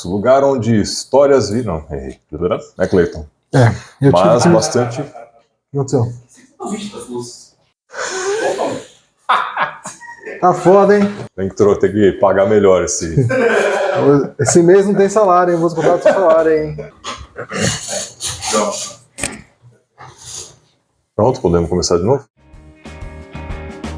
Lugar onde histórias vi... Não, errei. É Cleiton. Eu Mas tive... bastante... O que aconteceu? Tá foda, hein? Tem que pagar melhor esse... Esse mês não tem salário, hein? Vou descontar do seu salário, hein? Pronto, podemos começar de novo?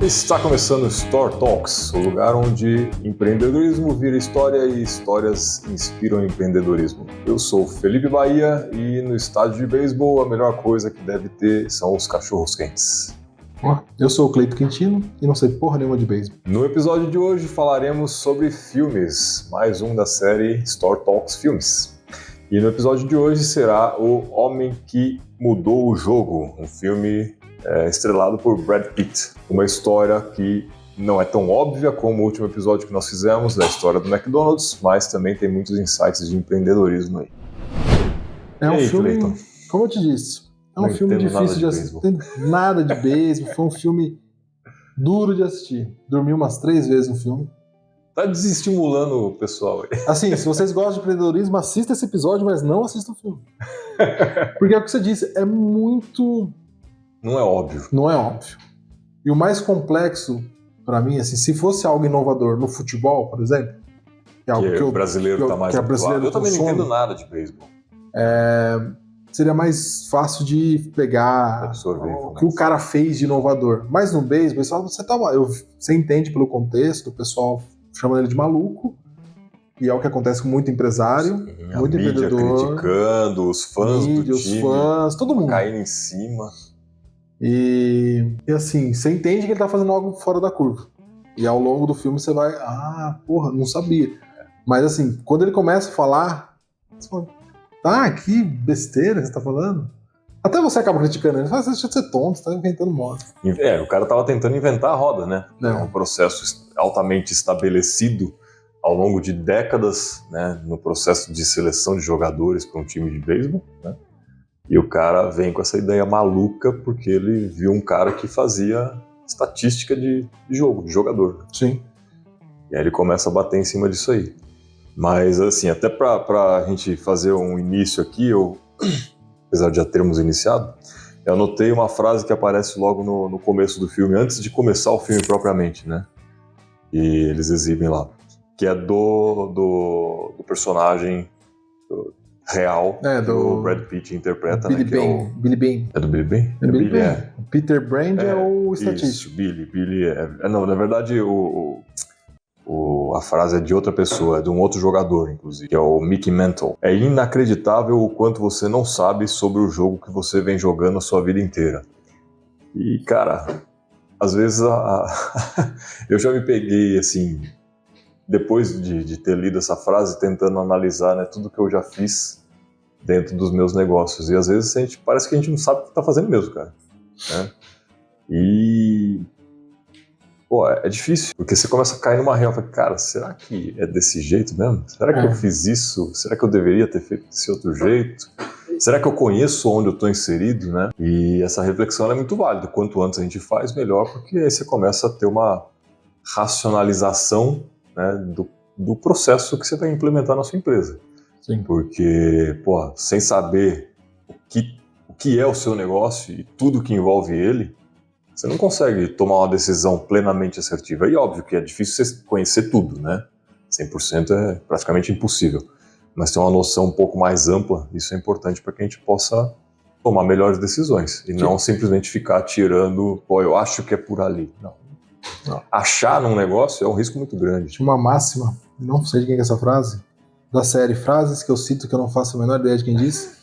Está começando o Store Talks, o lugar onde empreendedorismo vira história e histórias inspiram empreendedorismo. Eu sou Felipe Bahia e no estádio de beisebol a melhor coisa que deve ter são os cachorros quentes. Eu sou o Cleiton Quintino e não sei porra nenhuma de beisebol. No episódio de hoje falaremos sobre filmes, mais um da série Store Talks Filmes. E no episódio de hoje será O Homem que Mudou o Jogo, um filme estrelado por Brad Pitt. Uma história que não é tão óbvia como o último episódio que nós fizemos da história do McDonald's, mas também tem muitos insights de empreendedorismo aí. É um aí, filme, Cleiton? como eu te disse, é um Não filme entendo difícil de nada de assistir. Nada de beisebol, foi um filme duro de assistir. Dormi umas 3 vezes no filme. Tá desestimulando o pessoal aí. Assim, se vocês gostam de empreendedorismo, assista esse episódio, mas não assista o filme. Porque é o que você disse, é muito... Não é óbvio. Não é óbvio. E o mais complexo, pra mim, assim, se fosse algo inovador no futebol, por exemplo, que é algo que o brasileiro tá mais habituado. Eu também não entendo nada de beisebol. Seria mais fácil de pegar Absorver o que o cara fez de inovador. Mas no beisebol, você entende pelo contexto, o pessoal chama ele de maluco, e é o que acontece com muito empresário, muito a mídia empreendedor, criticando, os fãs do time, os fãs, todo mundo. Caindo em cima. E assim, você entende que ele tá fazendo algo fora da curva. E ao longo do filme você vai, porra, não sabia. Mas assim, quando ele começa a falar, você fala, que besteira que você tá falando. Até você acaba criticando ele, fala, deixa de ser tonto, você tá inventando moda. O cara tava tentando inventar a roda, né? É um processo altamente estabelecido ao longo de décadas, né? No processo de seleção de jogadores para um time de beisebol, né? E o cara vem com essa ideia maluca porque ele viu um cara que fazia estatística de jogo, de jogador. Sim. E aí ele começa a bater em cima disso aí. Mas, assim, até pra gente fazer um início aqui, apesar de já termos iniciado, eu anotei uma frase que aparece logo no começo do filme, antes de começar o filme propriamente, né? E eles exibem lá. Que é do personagem real que o Brad Pitt interpreta, Billy né? Bean. Billy Bean. É do Billy Bean? É Billy Bean. O Peter Brand é o estatístico. Isso, Billy não, na verdade a frase é de outra pessoa, é de um outro jogador, inclusive, que é o Mickey Mantle. É inacreditável o quanto você não sabe sobre o jogo que você vem jogando a sua vida inteira. E, cara, às vezes eu já me peguei, assim, depois de ter lido essa frase, tentando analisar, né, tudo que eu já fiz dentro dos meus negócios. E às vezes parece que a gente não sabe o que está fazendo mesmo, cara. Né? E... é difícil, porque você começa a cair numa real. Cara, será que é desse jeito mesmo? Será que eu fiz isso? Será que eu deveria ter feito desse outro jeito? Será que eu conheço onde eu estou inserido, né? E essa reflexão é muito válida. Quanto antes a gente faz, melhor, porque aí você começa a ter uma racionalização, né, do processo que você vai implementar na sua empresa. Sim. Porque, sem saber o que é o seu negócio e tudo que envolve ele, você não consegue tomar uma decisão plenamente assertiva. E óbvio que é difícil você conhecer tudo, né? 100% é praticamente impossível. Mas ter uma noção um pouco mais ampla, isso é importante para que a gente possa tomar melhores decisões. E não simplesmente ficar tirando, eu acho que é por ali. Não. Achar num negócio é um risco muito grande. Tinha uma máxima, não sei de quem é essa frase, da série Frases que eu cito que eu não faço a menor ideia de quem disse.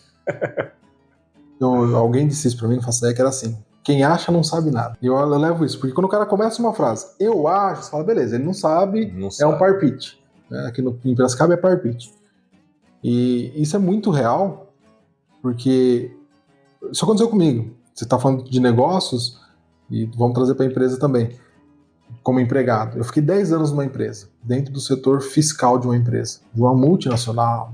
Alguém disse isso pra mim, não faço ideia, que era assim: quem acha não sabe nada. E eu levo isso, porque quando o cara começa uma frase, eu acho, você fala, beleza, ele não sabe. Um parpite. Aqui em Piracicaba é parpite. E isso é muito real, porque isso aconteceu comigo. Você tá falando de negócios, e vamos trazer pra empresa também. Como empregado. Eu fiquei 10 anos numa empresa, dentro do setor fiscal de uma empresa, de uma multinacional.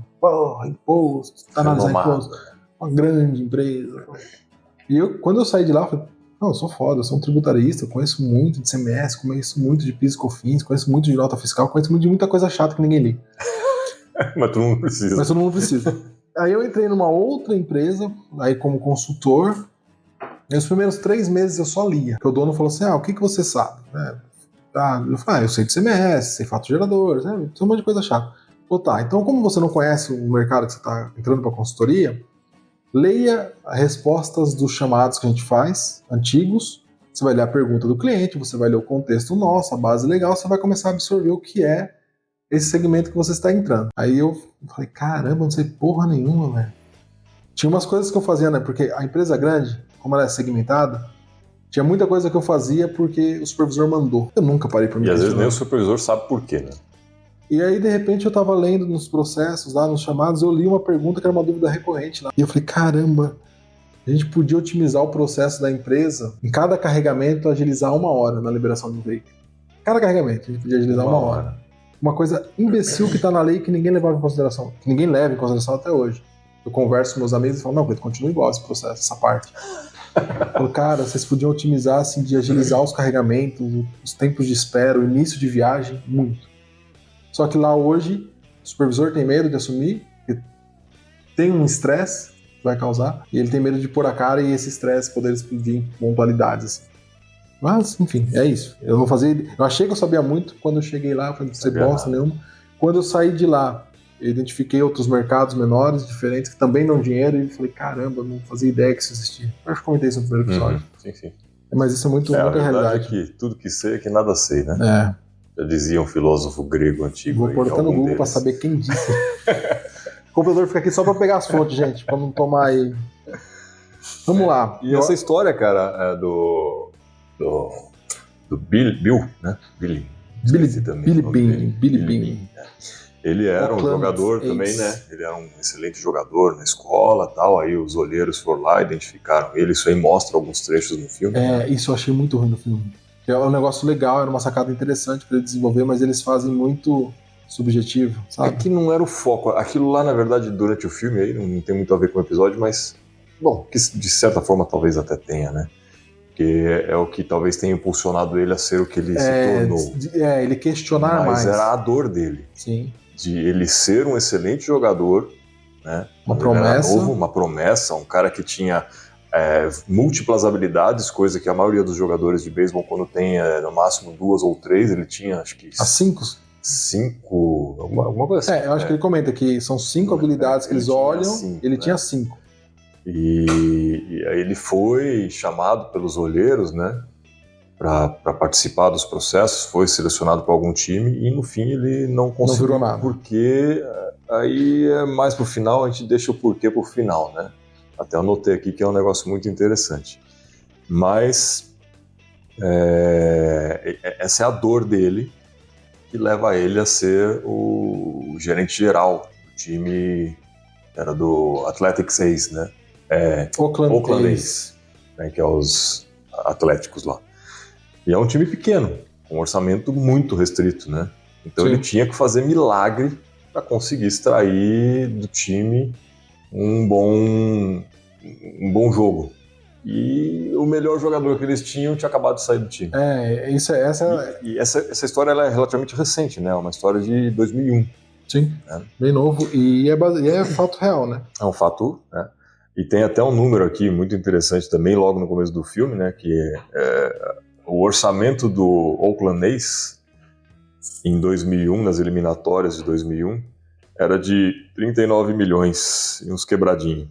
Imposto, analisar imposto. Uma grande empresa. E quando eu saí de lá, eu falei, não, eu sou foda, eu sou um tributarista, eu conheço muito de CMS, conheço muito de PIS e COFINS, conheço muito de nota fiscal, conheço muito de muita coisa chata que ninguém liga. Mas todo mundo precisa. Mas todo mundo precisa. Aí eu entrei numa outra empresa, aí como consultor. E os primeiros 3 meses eu só lia. Porque o dono falou assim, o que você sabe? Eu falei, eu sei de CMS, sei fatos geradores, tem um monte de coisa chata. Tá, então como você não conhece o mercado que você está entrando para consultoria, leia as respostas dos chamados que a gente faz, antigos, você vai ler a pergunta do cliente, você vai ler o contexto nosso, a base legal, você vai começar a absorver o que é esse segmento que você está entrando. Aí eu falei, caramba, não sei porra nenhuma, velho. Tinha umas coisas que eu fazia, né? Porque a empresa grande, como ela é segmentada, tinha muita coisa que eu fazia porque o supervisor mandou. Eu nunca parei pra me questionar. E às vezes nem o supervisor sabe por quê, né? E aí, de repente, eu tava lendo nos processos, lá nos chamados, eu li uma pergunta que era uma dúvida recorrente lá. E eu falei, caramba, a gente podia otimizar o processo da empresa, em cada carregamento, agilizar 1 hora na liberação de um veículo. Cada carregamento, a gente podia agilizar 1 hora. Uma coisa imbecil que tá na lei que ninguém levava em consideração. Que ninguém leva em consideração até hoje. Eu converso com meus amigos e falo, não, Pedro, continua igual esse processo, essa parte. Eu falo, cara, vocês podiam otimizar, assim, de agilizar os carregamentos, os tempos de espera, o início de viagem, muito. Só que lá hoje, o supervisor tem medo de assumir, tem um estresse que vai causar, e ele tem medo de pôr a cara e esse estresse poder explodir em pontualidades. Assim. Mas, enfim, é isso. Eu vou fazer. Eu achei que eu sabia muito quando eu cheguei lá, eu falei, não sei bosta nenhuma. Quando eu saí de lá, eu identifiquei outros mercados menores, diferentes, que também dão dinheiro, e falei, caramba, eu não fazia ideia que isso existia. Eu acho que comentei isso no primeiro episódio. Sim. Mas isso é muito a realidade. verdade é que tudo que sei é que nada sei, né? Já dizia um filósofo grego antigo. Vou pôr até no Google para saber quem disse. O computador fica aqui só para pegar as fontes, gente, para não tomar aí. Vamos lá. E essa história, cara, é do Bill, né? Billy Beane. Ele era um jogador também, né? Ele era um excelente jogador na escola e tal. Aí os olheiros foram lá, identificaram ele. Isso aí mostra alguns trechos no filme. Isso eu achei muito ruim no filme. É um negócio legal, era uma sacada interessante para ele desenvolver, mas eles fazem muito subjetivo, sabe? É que não era o foco. Aquilo lá, na verdade, durante o filme, aí não tem muito a ver com o episódio, mas, bom, que de certa forma talvez até tenha, né? Porque é o que talvez tenha impulsionado ele a ser o que ele se tornou. Ele questionar mais. Mas era a dor dele. Sim. De ele ser um excelente jogador, né? Uma promessa. Uma promessa, um cara que tinha múltiplas habilidades, coisa que a maioria dos jogadores de beisebol, quando tem no máximo 2 ou 3, ele tinha, acho que... As 5? 5, alguma coisa assim. Eu acho que ele comenta que são 5 habilidades que eles olham, ele tinha 5. E aí ele foi chamado pelos olheiros, né, para participar dos processos, foi selecionado para algum time e no fim ele não conseguiu. Não virou nada. Porque aí mais pro final, a gente deixa o porquê pro final, né? Até anotei aqui que é um negócio muito interessante. Mas essa é a dor dele que leva ele a ser o gerente geral do time, era do Athletics Ace, né? Oakland Ace, né? Que é os Atléticos lá. E é um time pequeno, com um orçamento muito restrito, né? Então ele tinha que fazer milagre para conseguir extrair do time um bom jogo. E o melhor jogador que eles tinham tinha acabado de sair do time. Essa história ela é relativamente recente, né? É uma história de 2001. Sim, bem novo. E é fato real, né? É um fato, né? E tem até um número aqui muito interessante também, logo no começo do filme, né? Que o orçamento do Oakland A's em 2001, nas eliminatórias de 2001, era de 39 milhões e uns quebradinhos.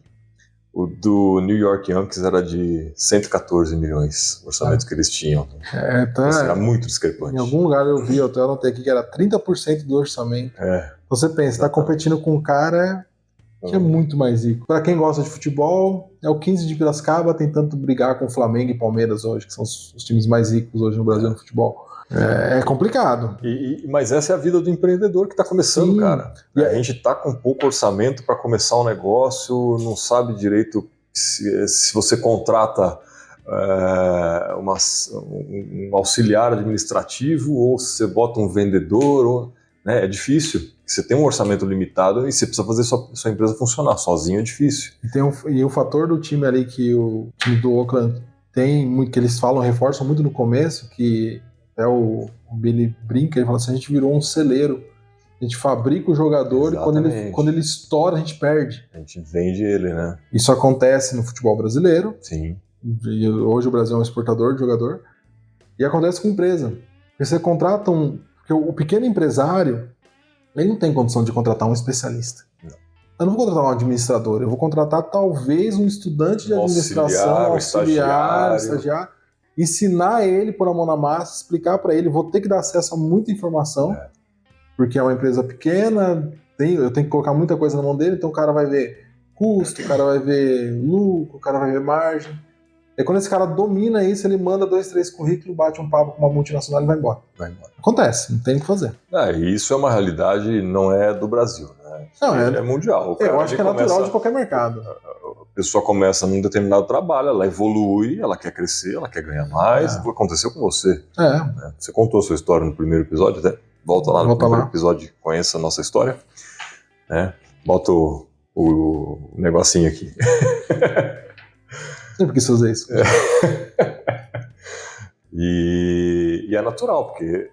O do New York Yankees era de 114 milhões, o orçamento que eles tinham. Isso era muito discrepante. Em algum lugar eu vi, eu até anotei aqui que era 30% do orçamento. Você pensa, está competindo com um cara que é muito mais rico. Para quem gosta de futebol, é o 15 de Piracicaba tentando brigar com o Flamengo e Palmeiras hoje, que são os times mais ricos hoje no Brasil no futebol. É complicado. Mas essa é a vida do empreendedor que está começando, cara. A gente está com pouco orçamento para começar um negócio, não sabe direito se você contrata um auxiliar administrativo ou se você bota um vendedor. Né? É difícil. Você tem um orçamento limitado e você precisa fazer sua empresa funcionar. Sozinho é difícil. E o fator do time ali que o time do Oakland tem, muito, que eles reforçam muito no começo, que o Billy brinca, ele fala assim, a gente virou um celeiro. A gente fabrica o jogador e quando ele estoura, a gente perde. A gente vende ele, né? Isso acontece no futebol brasileiro. Sim. E hoje o Brasil é um exportador de jogador. E acontece com empresa. Porque você contrata porque o pequeno empresário, ele não tem condição de contratar um especialista. Não. Eu não vou contratar um administrador, eu vou contratar talvez um estudante de administração, auxiliar, estagiário, ensinar ele por a mão na massa, explicar para ele, vou ter que dar acesso a muita informação, porque é uma empresa pequena, eu tenho que colocar muita coisa na mão dele, então o cara vai ver custo, o cara vai ver lucro, o cara vai ver margem. E quando esse cara domina isso, ele manda 2, 3 currículos, bate um papo com uma multinacional e vai embora. Acontece, não tem o que fazer. E isso é uma realidade, não é do Brasil, né? Não, é mundial. Eu acho que é natural de qualquer mercado. A pessoa começa num determinado trabalho, ela evolui, ela quer crescer, ela quer ganhar mais. Aconteceu com você. Né? Você contou a sua história no primeiro episódio, até. Volta lá no primeiro episódio, conheça a nossa história. Né? Bota o negocinho aqui. Sempre quis fazer isso. E é natural, porque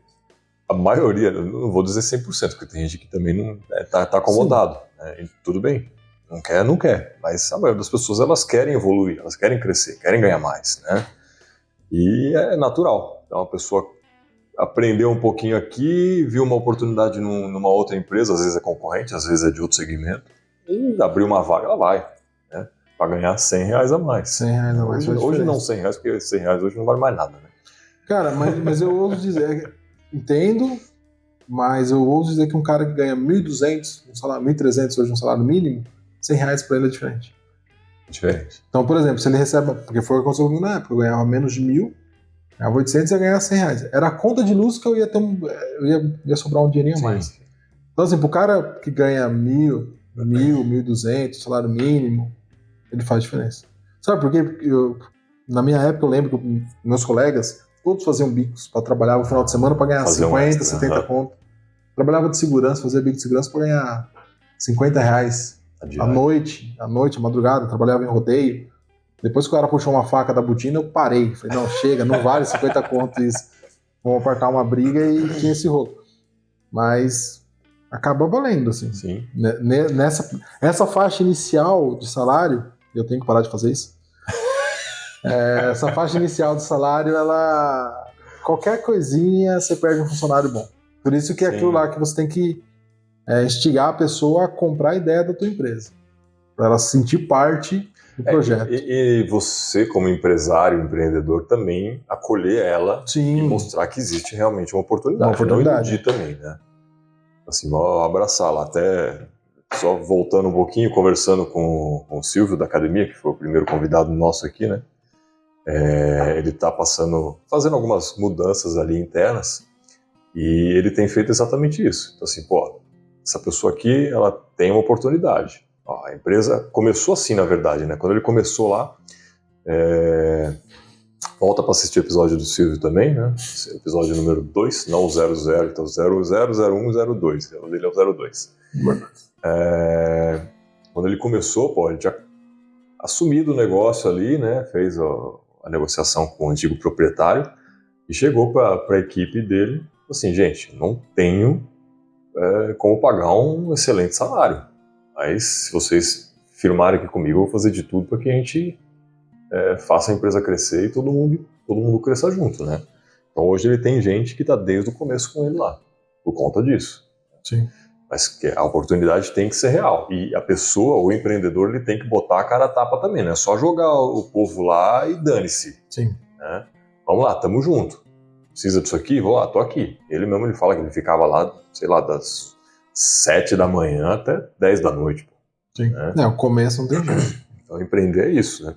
a maioria, não vou dizer 100%, porque tem gente que também não tá acomodado. Né? Tudo bem, não quer. Mas a maioria das pessoas, elas querem evoluir, elas querem crescer, querem ganhar mais. Né? E é natural. Então a pessoa aprendeu um pouquinho aqui, viu uma oportunidade numa outra empresa, às vezes é concorrente, às vezes é de outro segmento, e abriu uma vaga, ela vai. Né? Para ganhar R$100 a mais. R$100 a mais. Hoje não R$100, porque R$100 hoje não vale mais nada, né? Cara, mas eu ouso dizer, entendo, mas eu ouso dizer que um cara que ganha 1.200, R$1.300 hoje um salário mínimo, R$100 para ele é diferente. Diferente. Então, por exemplo, se ele recebe, porque foi o que aconteceu comigo na época, eu ganhava menos de 1.000, ganhava 800 e ia ganhar R$100. Era a conta de luz que eu ia ter, ia sobrar um dinheirinho a mais. Então, assim, pro cara que ganha 1.000, 1.200, salário mínimo, ele faz diferença. Sabe por quê? Porque na minha época eu lembro que meus colegas todos faziam bicos para trabalhar no final de semana para ganhar 50, 70 conto. Trabalhava de segurança, fazia bico de segurança para ganhar R$50 à noite, à madrugada, trabalhava em rodeio. Depois que o cara puxou uma faca da botina, eu parei. Falei, não, chega, não vale 50 conto isso. Vamos apartar uma briga e tinha esse rolo. Mas acaba valendo, assim. Sim. Essa faixa inicial de salário, eu tenho que parar de fazer isso. Essa faixa inicial de salário, qualquer coisinha você perde um funcionário bom. Por isso que é aquilo lá que você tem que instigar a pessoa a comprar a ideia da tua empresa, para ela se sentir parte do projeto. E você, como empresário, empreendedor, também acolher ela e mostrar que existe realmente uma oportunidade. Não iludir também, né? Assim, abraçá-la. Até só voltando um pouquinho, conversando com o Silvio da academia, que foi o primeiro convidado nosso aqui, né? Ele está fazendo algumas mudanças ali internas e ele tem feito exatamente isso. Então assim, essa pessoa aqui, ela tem uma oportunidade. A empresa começou assim, na verdade, né? Quando ele começou lá, volta para assistir o episódio do Silvio também, né? Episódio número 2, não o 00, então 00, 01, 02. O dele é o 02. Quando ele começou, ele tinha assumido o negócio ali, né? Fez a negociação com o antigo proprietário e chegou para a equipe dele, assim, gente, não tenho como pagar um excelente salário, mas se vocês firmarem aqui comigo, eu vou fazer de tudo para que a gente faça a empresa crescer e todo mundo cresça junto, né? Então hoje ele tem gente que está desde o começo com ele lá, por conta disso. Sim. Mas que a oportunidade tem que ser real. E a pessoa, o empreendedor, ele tem que botar a cara a tapa também, não é só jogar o povo lá e dane-se. Sim. Né? Vamos lá, tamo junto. Precisa disso aqui? Vou lá, tô aqui. Ele mesmo, ele fala que ele ficava lá, sei lá, das 7 da manhã até 10 da noite. Sim. Né? O começo não tem jeito. Então empreender é isso, né?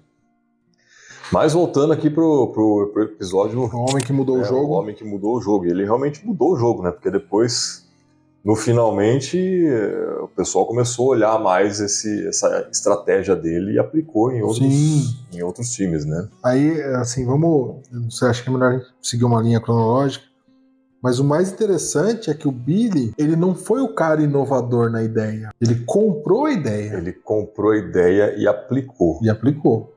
Mas voltando aqui pro episódio... O homem que mudou o jogo. O homem que mudou o jogo. Ele realmente mudou o jogo, né? Porque depois... No finalmente, o pessoal começou a olhar mais essa estratégia dele e aplicou em outros times, né? Aí, assim, você acha que é melhor a gente seguir uma linha cronológica? Mas o mais interessante é que o Billy, ele não foi o cara inovador na ideia. Ele comprou a ideia. Ele comprou a ideia e aplicou. Aplicou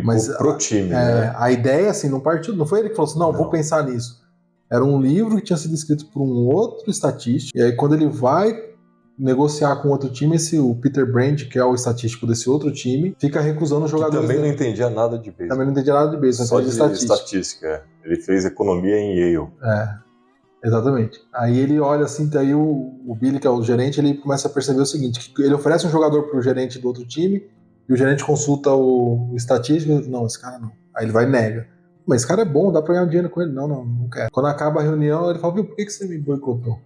mas pro time, né? A ideia, assim, não partiu, não foi ele que falou assim, não, vou pensar nisso. Era um livro que tinha sido escrito por um outro estatístico, e aí quando ele vai negociar com outro time, o Peter Brand, que é o estatístico desse outro time, fica recusando os jogadores. Que também não entendia nada de beisebol. Também não entendia nada de beisebol, só de estatística. Ele fez economia em Yale. Exatamente. Aí ele olha assim, daí o Billy, que é o gerente, ele começa a perceber o seguinte, que ele oferece um jogador pro gerente do outro time, e o gerente consulta o estatístico e diz, não, esse cara não. Aí ele vai e nega. Mas esse cara é bom, dá pra ganhar dinheiro com ele. Não quero. Quando acaba a reunião, ele fala, viu, por que você me boicotou?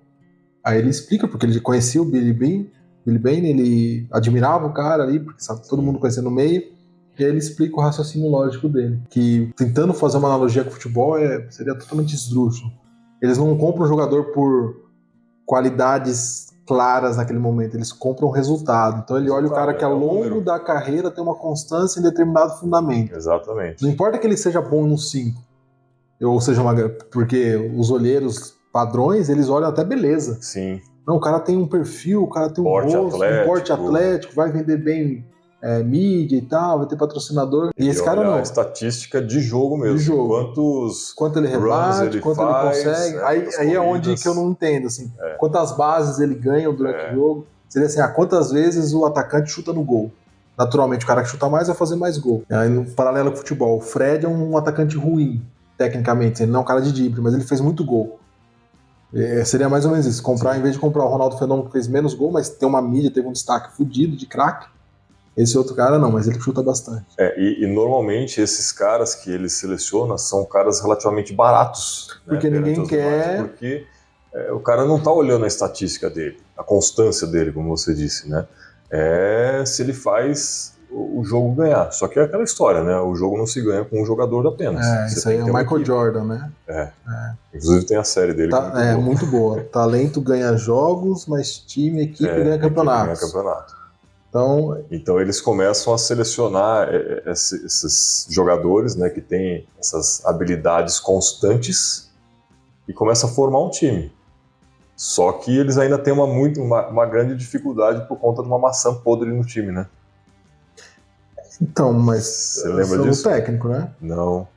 Aí ele explica, porque ele conhecia o Billy Bane, ele admirava o cara ali, porque sabe, todo mundo conhecia no meio, e aí ele explica o raciocínio lógico dele, que tentando fazer uma analogia com o futebol seria totalmente esdrúxulo. Eles não compram o jogador por qualidades claras naquele momento, eles compram o resultado. Então ele olha o cara que ao longo da carreira tem uma constância em determinado fundamento. Exatamente. Não importa que ele seja bom no 5, ou seja, porque os olheiros padrões, eles olham até beleza. Sim. Não, o cara tem um perfil, o cara tem um porte atlético, vai vender bem mídia e tal, vai ter patrocinador. E esse cara não. A estatística de jogo mesmo. De jogo. Quanto ele rebate, quanto ele consegue. Aí é onde que eu não entendo, assim. Quantas bases ele ganha durante o jogo. Seria assim, quantas vezes o atacante chuta no gol. Naturalmente, o cara que chuta mais vai fazer mais gol. Aí, no paralelo com o futebol, o Fred é um atacante ruim, tecnicamente. Ele não é um cara de drible, mas ele fez muito gol. Seria mais ou menos isso. Em vez de comprar o Ronaldo Fenômeno, que fez menos gol, mas tem uma mídia, teve um destaque fudido de craque. Esse outro cara não, mas ele chuta bastante. E normalmente esses caras que ele seleciona são caras relativamente baratos. Porque ninguém quer. Porque o cara não tá olhando a estatística dele, a constância dele, como você disse, né? Se ele faz o jogo ganhar. Só que é aquela história, né? O jogo não se ganha com um jogador apenas. Isso aí é o Michael Jordan, né? Inclusive tem a série dele. Muito boa. Talento ganha jogos, mas time, equipe ganha campeonatos. Então eles começam a selecionar esses jogadores, né, que têm essas habilidades constantes e começam a formar um time. Só que eles ainda têm uma grande dificuldade por conta de uma maçã podre no time, né? Então, mas você lembra disso? Técnico, né? Não.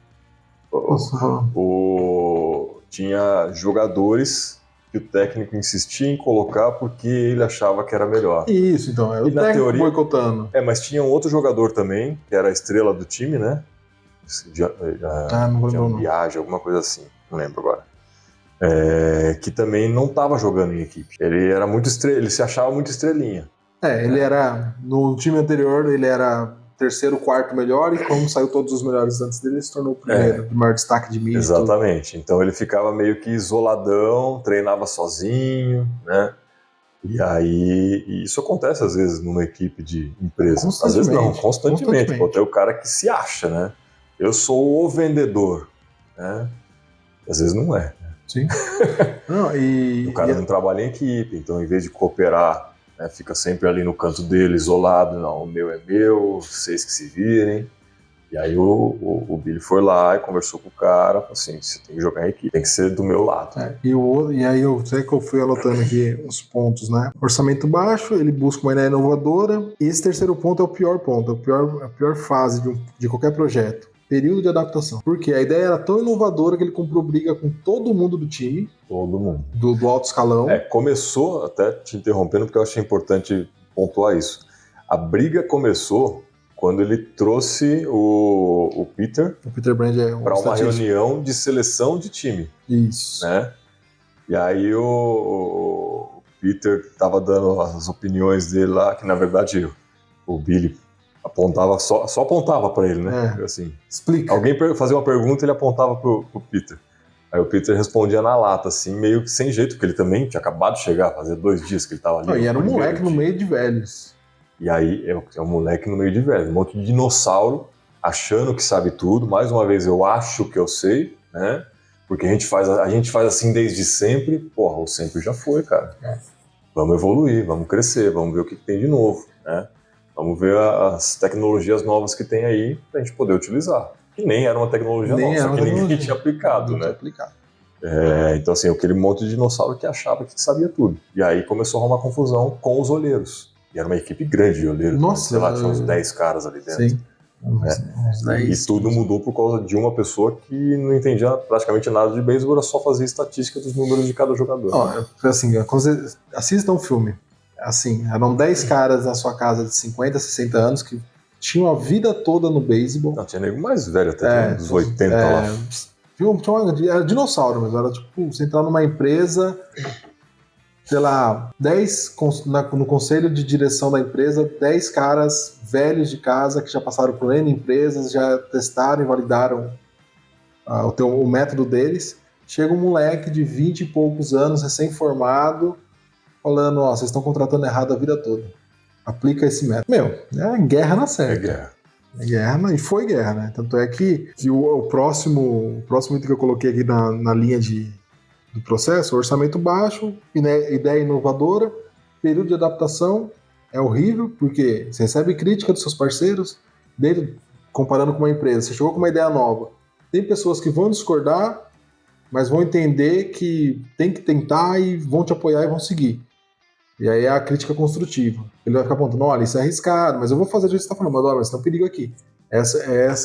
Tinha jogadores que o técnico insistia em colocar porque ele achava que era melhor. Isso, então, o técnico boicotando. Mas tinha um outro jogador também, que era a estrela do time, né? Não lembro. Viagem, alguma coisa assim, não lembro agora. Que também não estava jogando em equipe. Ele era ele se achava muito estrelinha. Ele era, no time anterior, ele era terceiro, quarto melhor, e como saiu todos os melhores antes dele, ele se tornou o primeiro, de maior destaque de mídia. Exatamente. Então ele ficava meio que isoladão, treinava sozinho, né? E aí, isso acontece às vezes numa equipe de empresa. Às vezes não, constantemente. Pô, tem o cara que se acha, né? Eu sou o vendedor, né? Às vezes não é. Sim. O cara não trabalha em equipe, então em vez de cooperar, fica sempre ali no canto dele, isolado. Não, o meu é meu, vocês que se virem. E aí o Billy foi lá e conversou com o cara, assim, você tem que jogar em equipe, tem que ser do meu lado. E aí eu sei que eu fui anotando aqui os pontos, né? Orçamento baixo, ele busca uma ideia inovadora, e esse terceiro ponto é o pior ponto, a pior fase de qualquer projeto. Período de adaptação. Porque a ideia era tão inovadora que ele comprou briga com todo mundo do time. Todo mundo. Do alto escalão. Começou, até te interrompendo, porque eu achei importante pontuar isso. A briga começou quando ele trouxe o Peter. O Peter Brand para uma reunião de seleção de time. Isso. Né? E aí o Peter estava dando as opiniões dele lá, que na verdade o Billy apontava, só apontava para ele, né? Assim, explica. Alguém fazia uma pergunta e ele apontava pro Peter. Aí o Peter respondia na lata, assim, meio que sem jeito, porque ele também tinha acabado de chegar, fazia 2 dias que ele tava ali. E era um moleque no meio de velhos. E aí é um moleque no meio de velhos, um monte de dinossauro, achando que sabe tudo. Mais uma vez, eu acho que eu sei, né? Porque a gente faz assim desde sempre. Porra, o sempre já foi, cara. Vamos evoluir, vamos crescer, vamos ver o que tem de novo, né? Vamos ver as tecnologias novas que tem aí pra gente poder utilizar. Que nem era uma tecnologia nova, só que ninguém tinha aplicado, né? Então, assim, aquele monte de dinossauro que achava que sabia tudo. E aí começou a arrumar confusão com os olheiros. E era uma equipe grande de olheiros. Nossa, sei lá, tinha uns 10 caras ali dentro. Sim. E tudo mudou por causa de uma pessoa que não entendia praticamente nada de beisebol, era só fazer estatística dos números de cada jogador. Assim, assistam um filme. Assim, eram 10 caras na sua casa de 50, 60 anos que tinham a vida toda no beisebol. Não, tinha nego mais velho, até dos 80 lá. Era dinossauro, mas era tipo, você entrar numa empresa, sei lá, 10 no conselho de direção da empresa, 10 caras velhos de casa que já passaram por N empresas, já testaram e validaram o método deles. Chega um moleque de 20 e poucos anos, recém-formado, falando, vocês estão contratando errado a vida toda. Aplica esse método. É guerra na certa. É guerra, e foi guerra, né? Tanto é que o próximo item que eu coloquei aqui na linha do processo, orçamento baixo, ideia inovadora, período de adaptação é horrível, porque você recebe crítica dos seus parceiros, comparando com uma empresa, você chegou com uma ideia nova, tem pessoas que vão discordar, mas vão entender que tem que tentar e vão te apoiar e vão seguir. E aí é a crítica construtiva. Ele vai ficar apontando, olha, isso é arriscado, mas eu vou fazer do jeito que você está falando, mas olha, mas tem um perigo aqui. Essa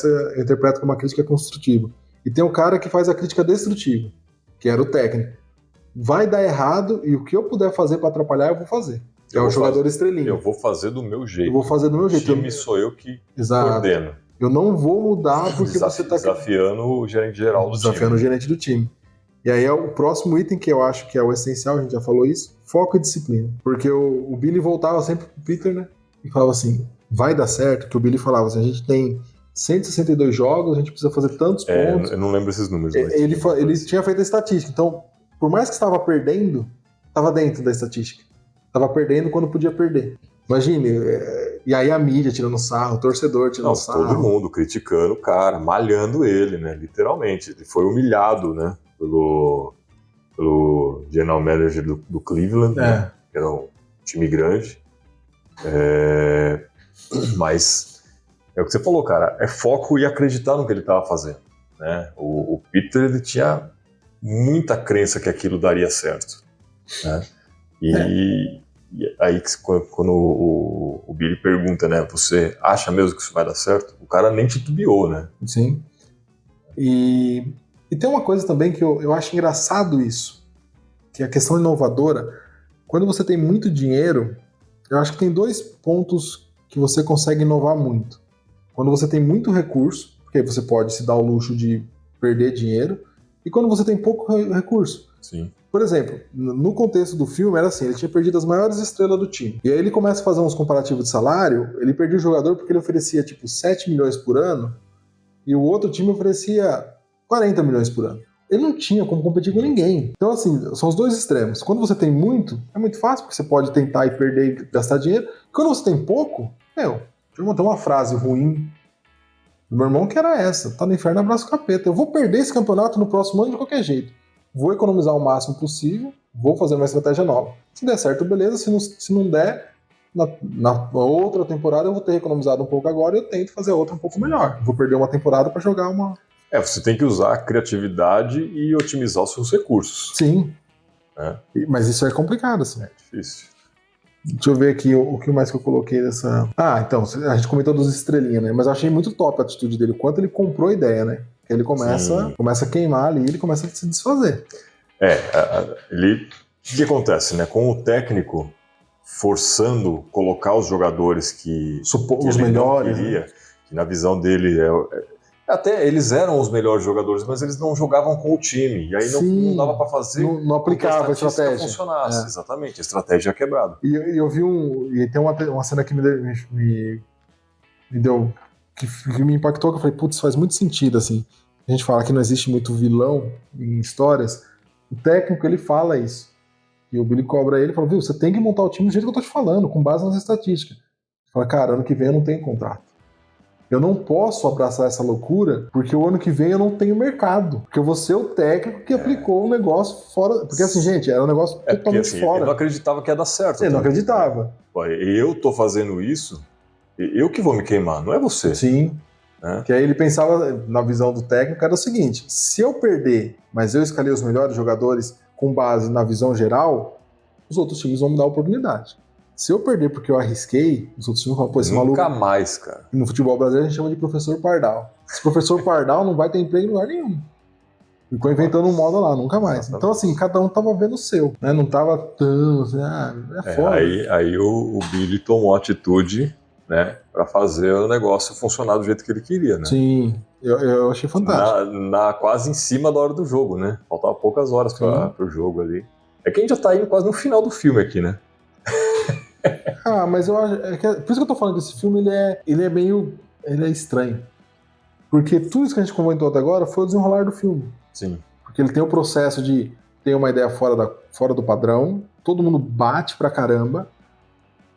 eu interpreto como uma crítica construtiva. E tem um cara que faz a crítica destrutiva, que era o técnico. Vai dar errado e o que eu puder fazer para atrapalhar, eu vou fazer. É o jogador estrelinha. Eu vou fazer do meu jeito. Eu vou fazer do meu jeito. O time sou eu que ordeno. Eu não vou mudar porque você está... Desafiando o gerente geral do time. Desafiando o gerente do time. E aí é o próximo item que eu acho que é o essencial, a gente já falou isso, foco e disciplina. Porque o Billy voltava sempre pro Peter, né? E falava assim, vai dar certo, que o Billy falava assim, a gente tem 162 jogos, a gente precisa fazer tantos pontos. Eu não lembro esses números. Ele tinha feito a estatística, então, por mais que estava perdendo, estava dentro da estatística. Estava perdendo quando podia perder. Imagine, e aí a mídia tirando sarro, o torcedor tirando sarro. Todo mundo criticando o cara, malhando ele, né? Literalmente. Ele foi humilhado, né? Pelo general manager do Cleveland, né? Que era um time grande. Mas é o que você falou, cara, é foco e acreditar no que ele estava fazendo, né? O Peter, ele tinha muita crença que aquilo daria certo, né? E aí quando o Billy pergunta, né, você acha mesmo que isso vai dar certo? O cara nem titubeou, né? Sim. E tem uma coisa também que eu acho engraçado isso, que é a questão inovadora. Quando você tem muito dinheiro, eu acho que tem 2 pontos que você consegue inovar muito. Quando você tem muito recurso, porque você pode se dar o luxo de perder dinheiro, e quando você tem pouco recurso. Sim. Por exemplo, no contexto do filme era assim, ele tinha perdido as maiores estrelas do time. E aí ele começa a fazer uns comparativos de salário, ele perdia o jogador porque ele oferecia tipo 7 milhões por ano, e o outro time oferecia 40 milhões por ano. Ele não tinha como competir com ninguém. Então, assim, são os 2 extremos. Quando você tem muito, é muito fácil, porque você pode tentar e perder e gastar dinheiro. Quando você tem pouco, deixa eu montar uma frase ruim do meu irmão que era essa: tá no inferno, abraço capeta. Eu vou perder esse campeonato no próximo ano de qualquer jeito. Vou economizar o máximo possível, vou fazer uma estratégia nova. Se der certo, beleza. Se não der, na outra temporada eu vou ter economizado um pouco agora e eu tento fazer outra um pouco melhor. Vou perder uma temporada para jogar uma... Você tem que usar a criatividade e otimizar os seus recursos. Sim. Mas isso é complicado, assim. É difícil. Deixa eu ver aqui o que mais que eu coloquei nessa... então, a gente comentou dos estrelinhas, né? Mas eu achei muito top a atitude dele, o quanto ele comprou a ideia, né? Ele começa a queimar ali, ele começa a se desfazer. O que acontece, né? Com o técnico forçando colocar os jogadores que os melhores, não queria, né? Que na visão dele até eles eram os melhores jogadores, mas eles não jogavam com o time. E aí não dava para fazer. Não aplicava a estratégia. Funcionasse. Exatamente, a estratégia é quebrada. E eu vi e tem uma cena que me deu. Que me impactou, que eu falei, putz, faz muito sentido, assim. A gente fala que não existe muito vilão em histórias. O técnico, ele fala isso. E o Billy cobra ele e fala, viu, você tem que montar o time do jeito que eu tô te falando, com base nas estatísticas. Ele fala, cara, ano que vem eu não tenho contrato. Eu não posso abraçar essa loucura, porque o ano que vem eu não tenho mercado. Porque eu vou ser o técnico que aplicou o negócio fora... Porque assim, gente, era um negócio totalmente fora. Ele não acreditava que ia dar certo. Ele não acreditava. Eu tô fazendo isso, eu que vou me queimar, não é você. Sim. Que aí ele pensava, na visão do técnico, era o seguinte: se eu perder, mas eu escalei os melhores jogadores com base na visão geral, os outros times vão me dar oportunidade. Se eu perder porque eu arrisquei, os outros times falam, pô, esse maluco... Nunca mais, cara. No futebol brasileiro a gente chama de professor Pardal. Esse professor Pardal não vai ter emprego em lugar nenhum. Ficou inventando um modo lá, nunca mais. Exatamente. Então, assim, cada um tava vendo o seu, né? Não tava tão assim, foda. Aí o Billy tomou a atitude, né, pra fazer o negócio funcionar do jeito que ele queria, né? Sim, eu achei fantástico. Quase em cima da hora do jogo, né? Faltava poucas horas pro jogo ali. É que a gente já tá indo quase no final do filme aqui, né? Mas eu acho... por isso que eu tô falando que esse filme, ele é estranho. Porque tudo isso que a gente comentou até agora foi o desenrolar do filme. Sim. Porque ele tem o processo de ter uma ideia fora do padrão, todo mundo bate pra caramba,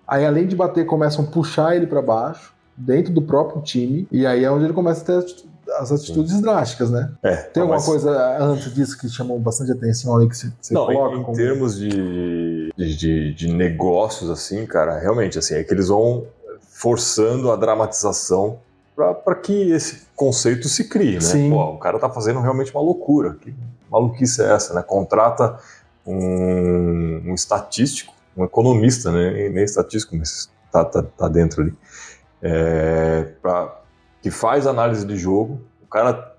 aí além de bater, começam a puxar ele pra baixo, dentro do próprio time, e aí é onde ele começa a ter as atitudes drásticas, né? Tem alguma coisa antes disso que chamou bastante atenção ali que você coloca? Em termos de negócios, assim, cara, realmente, assim, é que eles vão forçando a dramatização para que esse conceito se crie, né? Sim. Pô, o cara tá fazendo realmente uma loucura. Que maluquice é essa, né? Contrata um estatístico, um economista, né? Nem estatístico, mas tá dentro ali. Que faz análise de jogo. O cara...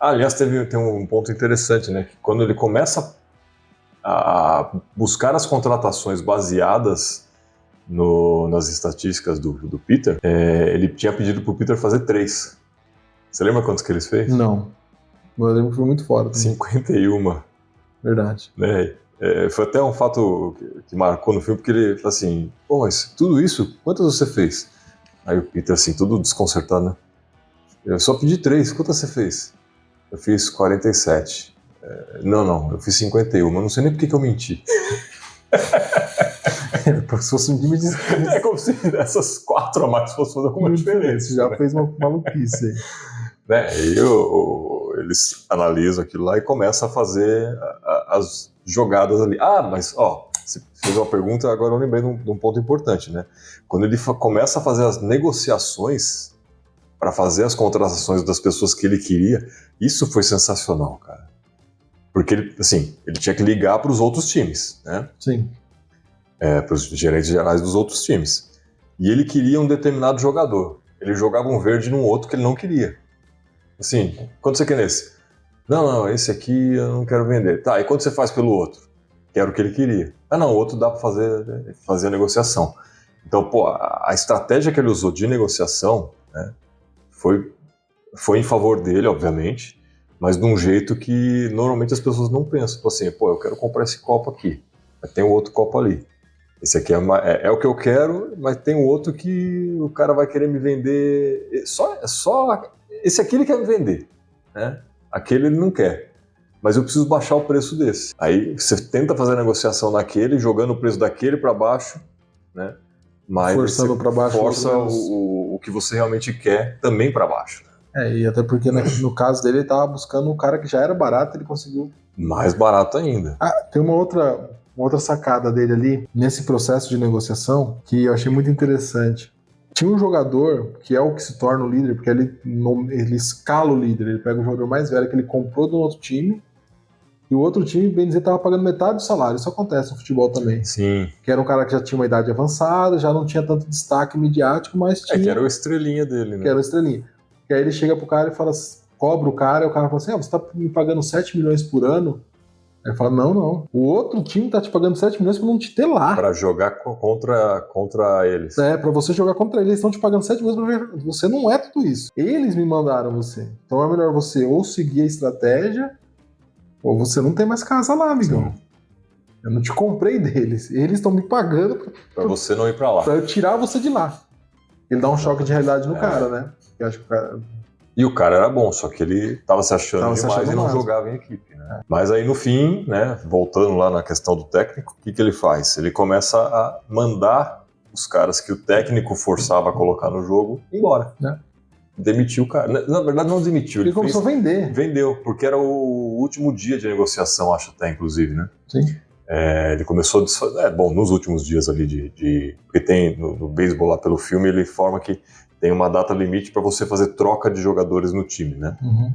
aliás, tem um ponto interessante, né? Que quando ele começa a buscar as contratações baseadas nas estatísticas do Peter, ele tinha pedido pro Peter fazer 3. Você lembra quantos que ele fez? Não. Eu lembro que foi muito fora. 51. Verdade. Foi até um fato que marcou no filme, porque ele falou assim, pô, mas tudo isso, quantas você fez? Aí o Peter, assim, tudo desconcertado, né? Eu só pedi 3, quantas você fez? Eu fiz 47. Não, eu fiz 51, eu não sei nem por que eu menti. Se fosse um time de... É como se essas 4 a mais fosse fazer alguma diferença. Já fez uma maluquice aí. E eles analisam aquilo lá e começam a fazer as jogadas ali. Mas, você fez uma pergunta, agora eu lembrei de um ponto importante, né? Quando ele começa a fazer as negociações para fazer as contratações das pessoas que ele queria, isso foi sensacional, cara. Porque ele tinha que ligar para os outros times, né? Sim. Para os gerentes gerais dos outros times. E ele queria um determinado jogador. Ele jogava um verde num outro que ele não queria. Assim, quanto você quer nesse? Não, esse aqui eu não quero vender. Tá, e quanto você faz pelo outro? Que era o que ele queria. O outro dá para fazer a negociação. Então, a estratégia que ele usou de negociação, né, foi em favor dele, obviamente, mas de um jeito que normalmente as pessoas não pensam. Eu quero comprar esse copo aqui, mas tem um outro copo ali. Esse aqui é o que eu quero, mas tem um outro que o cara vai querer me vender. Só esse aqui ele quer me vender, né? Aquele ele não quer. Mas eu preciso baixar o preço desse. Aí você tenta fazer a negociação naquele, jogando o preço daquele para baixo, né? Mas forçando para baixo. Força o que você realmente quer também para baixo. E até porque no caso dele ele tava buscando um cara que já era barato, ele conseguiu... Mais barato ainda. Tem uma outra sacada dele ali, nesse processo de negociação, que eu achei muito interessante. Tinha um jogador que é o que se torna o líder, porque ele escala o líder, ele pega o jogador mais velho que ele comprou do outro time, e o outro time, bem dizer, estava pagando metade do salário. Isso acontece no futebol também. Sim. Que era um cara que já tinha uma idade avançada, já não tinha tanto destaque midiático, mas tinha... que era o estrelinha dele, né? Que era o estrelinha. E aí ele chega pro cara e fala, cobra o cara, e o cara fala assim, você tá me pagando 7 milhões por ano? Aí ele fala, não. O outro time tá te pagando 7 milhões pra não te ter lá. Pra jogar contra eles. Pra você jogar contra eles. Eles estão te pagando 7 milhões pra ver. Você não é tudo isso. Eles me mandaram você. Então é melhor você ou seguir a estratégia, ou você não tem mais casa lá, amigão. Sim. Eu não te comprei deles. Eles estão me pagando pra você não ir pra lá. Pra eu tirar você de lá. Ele dá um choque de realidade no cara, né? Eu acho que o cara... E o cara era bom, só que ele tava se achando demais e não jogava em equipe, né? Mas aí no fim, né, voltando lá na questão do técnico, o que ele faz? Ele começa a mandar os caras que o técnico forçava a colocar no jogo embora. Demitiu o cara. Na verdade não demitiu. Ele começou a vender. Vendeu, porque era o último dia de negociação, acho até, inclusive, né? Sim. Ele começou a desfazer... nos últimos dias ali porque tem no beisebol lá pelo filme, ele informa que tem uma data limite para você fazer troca de jogadores no time, né? Uhum.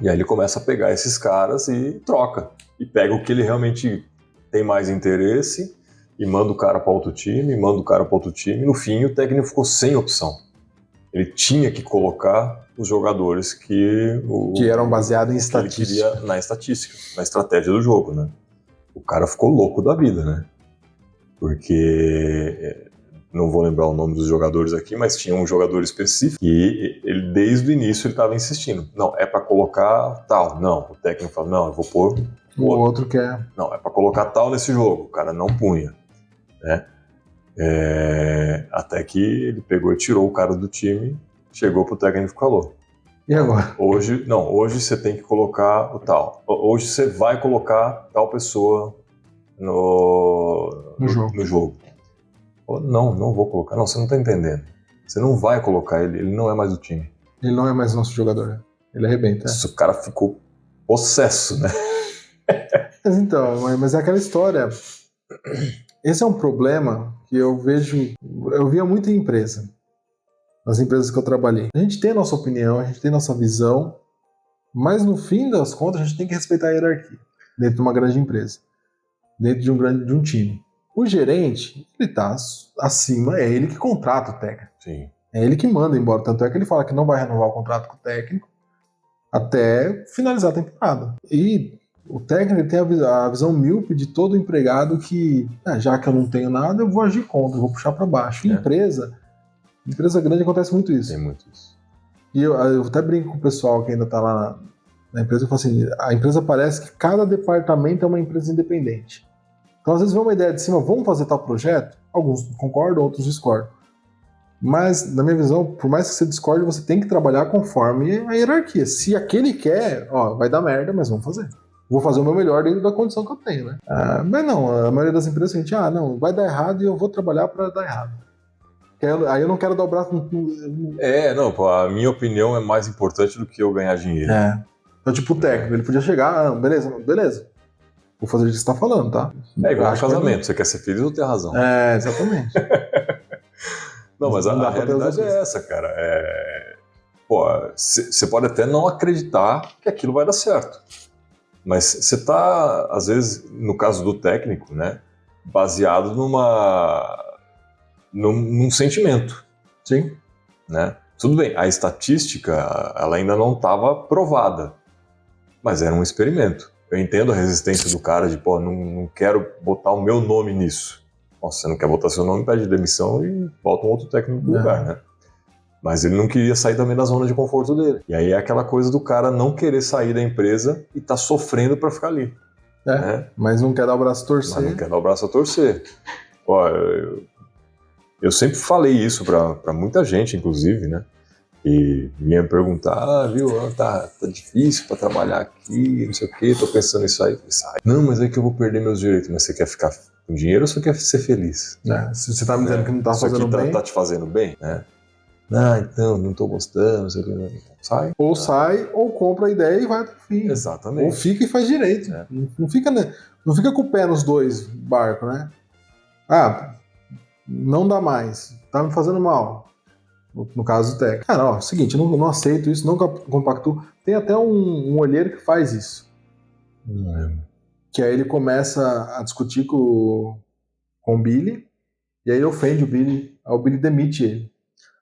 E aí ele começa a pegar esses caras e troca. E pega o que ele realmente tem mais interesse e manda o cara para outro time, no fim o técnico ficou sem opção. Ele tinha que colocar os jogadores que eram baseados em estatística. Ele queria na estatística, na estratégia do jogo, né? O cara ficou louco da vida, né? Porque não vou lembrar o nome dos jogadores aqui, mas tinha um jogador específico e ele desde o início ele estava insistindo. Não, é para colocar tal. Não, o técnico falou, não, eu vou pôr o outro quer. Não, é para colocar tal nesse jogo. O cara não punha, né? Até que ele pegou e tirou o cara do time, chegou pro técnico e falou: e agora? Hoje você tem que colocar o tal. Hoje você vai colocar tal pessoa no jogo. Não vou colocar. Não, você não tá entendendo. Você não vai colocar ele não é mais do time. Ele não é mais nosso jogador. Ele arrebenta. Isso, o cara ficou possesso, né? Mas é aquela história. Esse é um problema que eu via muito em empresa. Nas empresas que eu trabalhei. A gente tem a nossa opinião, a gente tem a nossa visão, mas no fim das contas a gente tem que respeitar a hierarquia dentro de uma grande empresa, dentro de um time. O gerente, ele tá acima, é ele que contrata o técnico. Sim. É ele que manda embora. Tanto é que ele fala que não vai renovar o contrato com o técnico até finalizar a temporada. E o técnico ele tem a visão míope de todo empregado que, já que eu não tenho nada, eu vou agir contra, eu vou puxar para baixo. Empresa grande acontece muito isso. Tem muito isso. E eu até brinco com o pessoal que ainda tá lá na empresa, eu falo assim, a empresa parece que cada departamento é uma empresa independente. Então, às vezes, vem uma ideia de cima, vamos fazer tal projeto? Alguns concordam, outros discordam. Mas, na minha visão, por mais que você discorde, você tem que trabalhar conforme a hierarquia. Se aquele quer, vai dar merda, mas vamos fazer. Vou fazer o meu melhor dentro da condição que eu tenho, né? Mas não, a maioria das empresas é o seguinte, não, vai dar errado e eu vou trabalhar para dar errado. Aí eu não quero dar o braço... A minha opinião é mais importante do que eu ganhar dinheiro. Então, tipo, o técnico, ele podia chegar, beleza. Vou fazer o que você tá falando, tá? É igual um casamento, você quer ser feliz ou ter razão? Exatamente. Não, mas a realidade é essa, cara. Você pode até não acreditar que aquilo vai dar certo. Mas você tá, às vezes, no caso do técnico, né, baseado num sentimento. Sim. Né? Tudo bem, a estatística ela ainda não estava provada, mas era um experimento. Eu entendo a resistência do cara de, não quero botar o meu nome nisso. Nossa, você não quer botar seu nome, pede demissão e bota um outro técnico no lugar, né? Mas ele não queria sair também da zona de conforto dele. E aí é aquela coisa do cara não querer sair da empresa e tá sofrendo para ficar ali. Né? Mas não quer dar o braço a torcer. Eu sempre falei isso para muita gente, inclusive, né? E vinha me perguntar, tá difícil para trabalhar aqui, não sei o quê, tô pensando nisso aí. Não, mas é que eu vou perder meus direitos. Mas você quer ficar com dinheiro ou você quer ser feliz? Se você tá me dizendo que não tá fazendo bem... tá te fazendo bem, né? Então, não tô gostando, não sei o que. Então, sai. Ou sai, ou compra a ideia e vai até o fim. Exatamente. Ou fica e faz direito. Não fica com o pé nos dois barcos, né? Não dá mais. Tá me fazendo mal. No caso do técnico. Seguinte, não aceito isso, não compactuo. Tem até um olheiro que faz isso. Que aí ele começa a discutir com o Billy, e aí ele ofende o Billy, aí o Billy demite ele.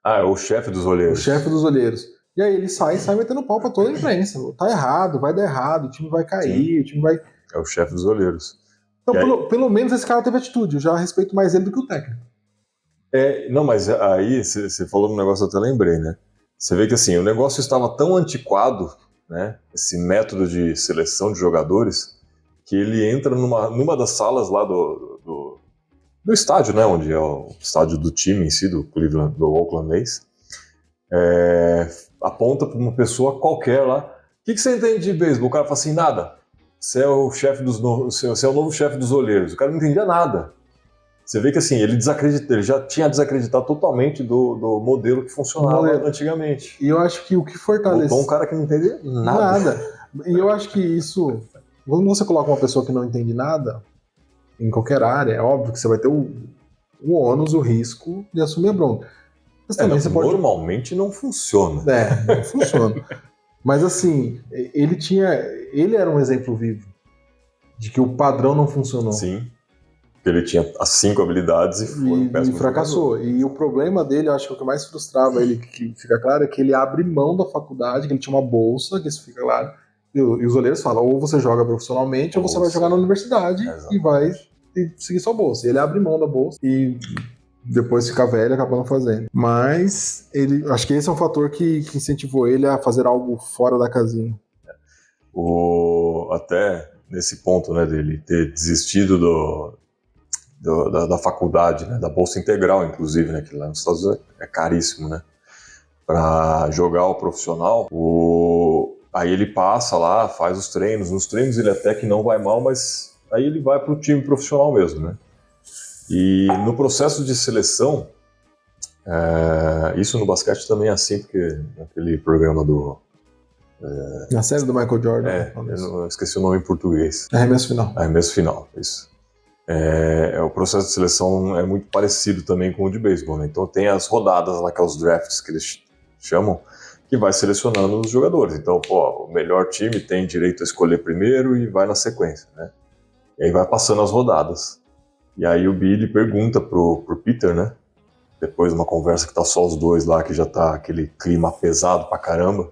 É o chefe dos olheiros. O chefe dos olheiros. E aí ele sai metendo pau pra toda a imprensa. Tá errado, vai dar errado, o time vai cair, o time vai... É o chefe dos olheiros. Então, pelo menos esse cara teve atitude. Eu já respeito mais ele do que o técnico. Não, mas aí você falou um negócio, eu até lembrei, né? Você vê que assim, o negócio estava tão antiquado, né? Esse método de seleção de jogadores, que ele entra numa das salas lá do estádio, né? Onde é o estádio do time em si, do Oakland A's. Aponta para uma pessoa qualquer lá. O que você entende de beisebol? O cara fala assim, nada. Você é o você é o novo chefe dos olheiros. O cara não entendia nada. Você vê que assim, ele já tinha desacreditado totalmente do modelo que funcionava antigamente. E eu acho que o que fortalece... Botou um cara que não entendia nada. E eu acho que isso... Quando você coloca uma pessoa que não entende nada, em qualquer área, é óbvio que você vai ter o ônus, o risco de assumir a bronca. Mas também você normalmente não funciona. Não funciona. Mas assim, ele era um exemplo vivo de que o padrão não funcionou. Sim. Ele tinha as 5 habilidades e foi um péssimo e fracassou. jogador. E o problema dele, eu acho que o que mais frustrava ele, que fica claro, é que ele abre mão da faculdade, que ele tinha uma bolsa, que isso fica claro, e os olheiros falam, ou você joga profissionalmente, ou você vai jogar na universidade e vai seguir sua bolsa. E ele abre mão da bolsa e depois fica velho e acaba não fazendo. Mas ele, acho que esse é um fator que incentivou ele a fazer algo fora da casinha. Até nesse ponto, né, dele ter desistido da faculdade, né, da bolsa integral, inclusive, né, que lá nos Estados Unidos é caríssimo, né, para jogar o profissional. Aí ele passa lá, faz os treinos. Nos treinos ele até que não vai mal, mas aí ele vai para o time profissional mesmo, né. E no processo de seleção, isso no basquete também é assim, porque naquele programa na série do Michael Jordan. Eu esqueci o nome em português. Arremesso final. Arremesso final, isso. O processo de seleção é muito parecido também com o de beisebol, né? Então tem as rodadas lá, que é os drafts que eles chamam, que vai selecionando os jogadores. Então, o melhor time tem direito a escolher primeiro e vai na sequência, né? E aí vai passando as rodadas. E aí o Billy pergunta pro Peter, né? Depois de uma conversa que tá só os dois lá, que já tá aquele clima pesado pra caramba,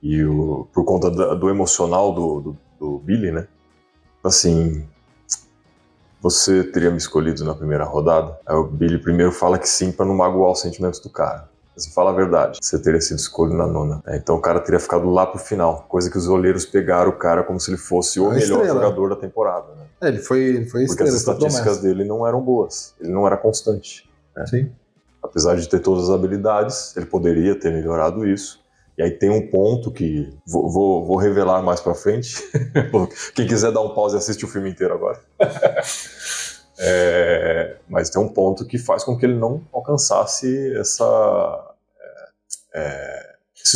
e por conta do emocional do Billy, né? Assim, você teria me escolhido na primeira rodada? Aí o Billy primeiro fala que sim, pra não magoar os sentimentos do cara. Assim, fala a verdade, você teria sido escolhido na 9ª. Então o cara teria ficado lá pro final, coisa que os olheiros pegaram o cara como se ele fosse o melhor jogador da temporada, né? Ele foi porque as estatísticas dele não eram boas, ele não era constante, né? Sim. Apesar de ter todas as habilidades, ele poderia ter melhorado isso. E aí tem um ponto que vou revelar mais pra frente. Quem quiser dar um pause e assiste o filme inteiro agora. Mas tem um ponto que faz com que ele não alcançasse esse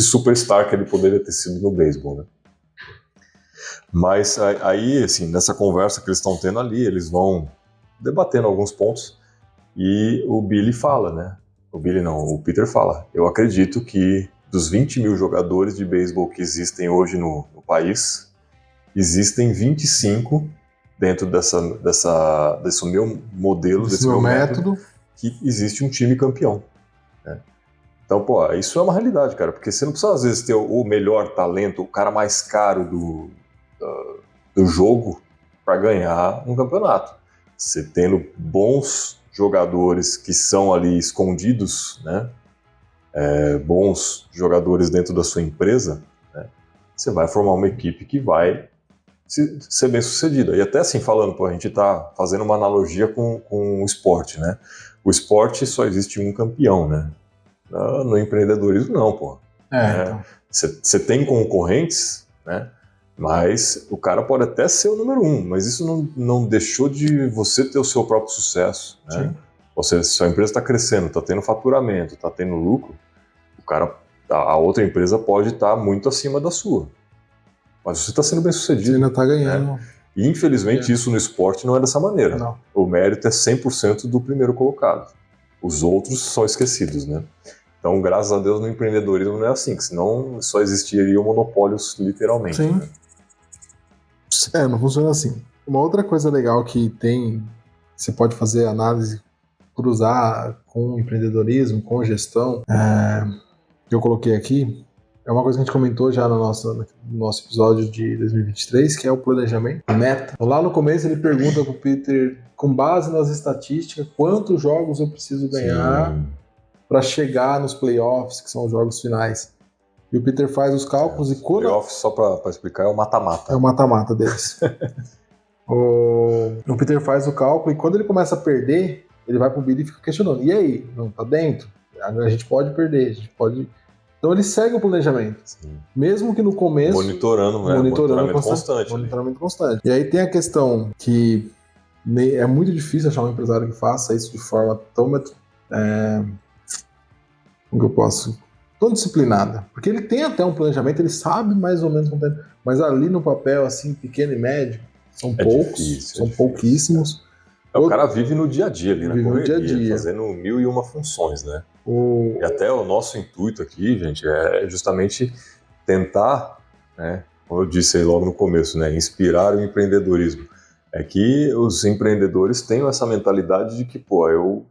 superstar que ele poderia ter sido no beisebol, né? Mas aí, assim, nessa conversa que eles estão tendo ali, eles vão debatendo alguns pontos e o Billy fala, né? O Peter fala: eu acredito que dos 20 mil jogadores de beisebol que existem hoje no país, existem 25 dentro desse meu modelo, desse meu método, que existe um time campeão, né? Então, isso é uma realidade, cara, porque você não precisa, às vezes, ter o melhor talento, o cara mais caro do jogo para ganhar um campeonato. Você tendo bons jogadores que são ali escondidos, né? Bons jogadores dentro da sua empresa, né? Você vai formar uma equipe que vai ser bem sucedida. E até assim, falando, a gente está fazendo uma analogia com o esporte, né? O esporte só existe um campeão, né? No empreendedorismo não, Então. Você tem concorrentes, né? Mas o cara pode até ser o número 1, mas isso não deixou de você ter o seu próprio sucesso, né? Se sua empresa está crescendo, está tendo faturamento, está tendo lucro, a outra empresa pode estar muito acima da sua. Mas você está sendo bem sucedido. Você ainda está ganhando. Né? E infelizmente isso no esporte não é dessa maneira. Não. O mérito é 100% do primeiro colocado. Os outros são esquecidos, né? Então, graças a Deus, no empreendedorismo não é assim, que senão só existiria monopólios literalmente. Sim. Né? Não funciona assim. Uma outra coisa legal que você pode fazer análise, cruzar com empreendedorismo, com gestão, que eu coloquei aqui, é uma coisa que a gente comentou já no nosso episódio de 2023, que é o planejamento, meta. Lá no começo ele pergunta pro Peter, com base nas estatísticas, quantos jogos eu preciso ganhar para chegar nos playoffs, que são os jogos finais. E o Peter faz os cálculos e quando... Playoffs, só para explicar, é o mata-mata. É o mata-mata deles. O Peter faz o cálculo e quando ele começa a perder, ele vai pro Billy e fica questionando. E aí? Não tá dentro? A gente pode perder, a gente pode... Então ele segue o planejamento. Sim. Mesmo que no começo... Monitoramento constante. Monitoramento constante. E aí tem a questão que é muito difícil achar um empresário que faça isso de forma tão... como que eu posso... tão disciplinada. Porque ele tem até um planejamento, ele sabe mais ou menos como tem, mas ali no papel, assim, pequeno e médio, são poucos, difícil, pouquíssimos. O cara vive no dia a dia ali, na correria, no dia a dia, fazendo 1001 funções, né? E até o nosso intuito aqui, gente, é justamente tentar, né, como eu disse aí logo no começo, né, inspirar o empreendedorismo. É que os empreendedores têm essa mentalidade de que, pô, eu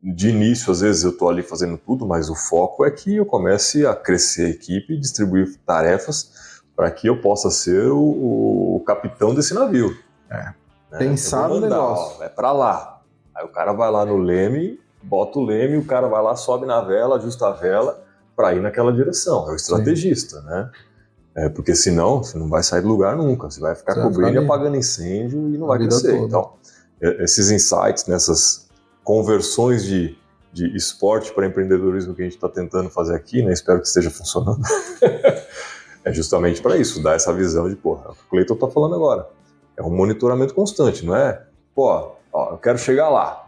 de início, às vezes, eu estou ali fazendo tudo, mas o foco é que eu comece a crescer a equipe e distribuir tarefas para que eu possa ser o capitão desse navio. Né? Pensar no negócio. Ó, é para lá. Aí o cara vai lá no leme, bota o leme, o cara vai lá, sobe na vela, ajusta a vela para ir naquela direção. É o estrategista, né? Porque senão você não vai sair do lugar nunca. Você vai ficar cobrindo e apagando incêndio e não vai crescer. Toda. Então, esses insights nessas conversões de esporte para empreendedorismo que a gente está tentando fazer aqui, né? Espero que esteja funcionando. É justamente para isso, dar essa visão de, pô, é o que o Cleiton está falando agora. É um monitoramento constante, não é? Pô, ó, eu quero chegar lá.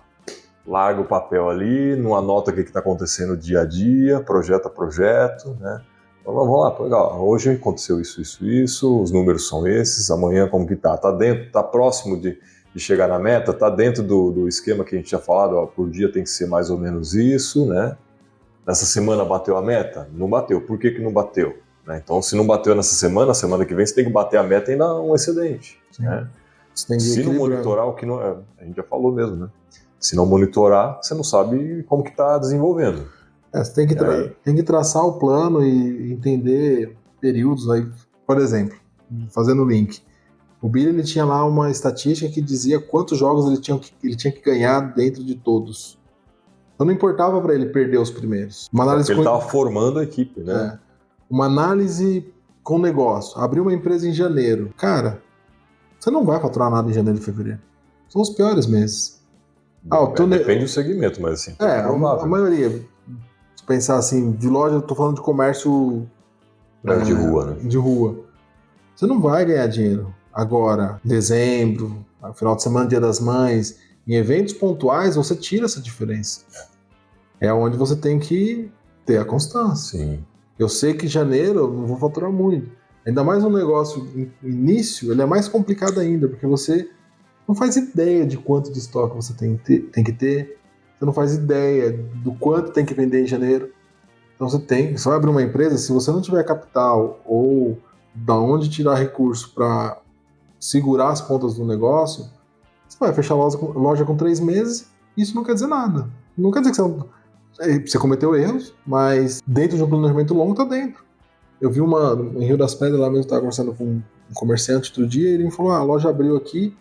Larga o papel ali, não anota o que está acontecendo dia a dia, projeto a projeto, né? Então, vamos lá, legal. Hoje aconteceu isso, os números são esses, amanhã como que tá? Tá dentro, tá próximo de chegar na meta, tá dentro do esquema que a gente tinha falado, ó, por dia tem que ser mais ou menos isso, né? Nessa semana bateu a meta? Não bateu. Por que não bateu? Né? Então, se não bateu nessa semana, semana que vem você tem que bater a meta e ainda um excedente. Né? Se não monitorar, o que não é, a gente já falou mesmo, né? Se não monitorar, você não sabe como que tá desenvolvendo. Você tem que traçar o plano e entender períodos. Aí, por exemplo, fazendo o link, o Billy ele tinha lá uma estatística que dizia quantos jogos ele tinha que ganhar dentro de todos. Então não importava para ele perder os primeiros. Ele estava formando a equipe, né? Uma análise com negócio. Abriu uma empresa em janeiro. Cara, você não vai faturar nada em janeiro e fevereiro. São os piores meses. Depende do segmento, mas assim. A maioria. Se pensar assim, de loja, eu tô falando de comércio de rua, né? De rua. Você não vai ganhar dinheiro. Agora, dezembro, final de semana, Dia das Mães, em eventos pontuais, você tira essa diferença. É onde você tem que ter a constância. Sim. Eu sei que em janeiro eu não vou faturar muito. Ainda mais um negócio no início, ele é mais complicado ainda, porque você não faz ideia de quanto de estoque você tem que ter, você não faz ideia do quanto tem que vender em janeiro. Então você vai abrir uma empresa, se você não tiver capital ou da onde tirar recurso para segurar as pontas do negócio, você vai fechar a loja com 3 meses, isso não quer dizer nada. Não quer dizer que você cometeu erros, mas dentro de um planejamento longo tá dentro. Eu vi em Rio das Pedras, lá mesmo, estava conversando com um comerciante outro dia, e ele me falou, a loja abriu aqui,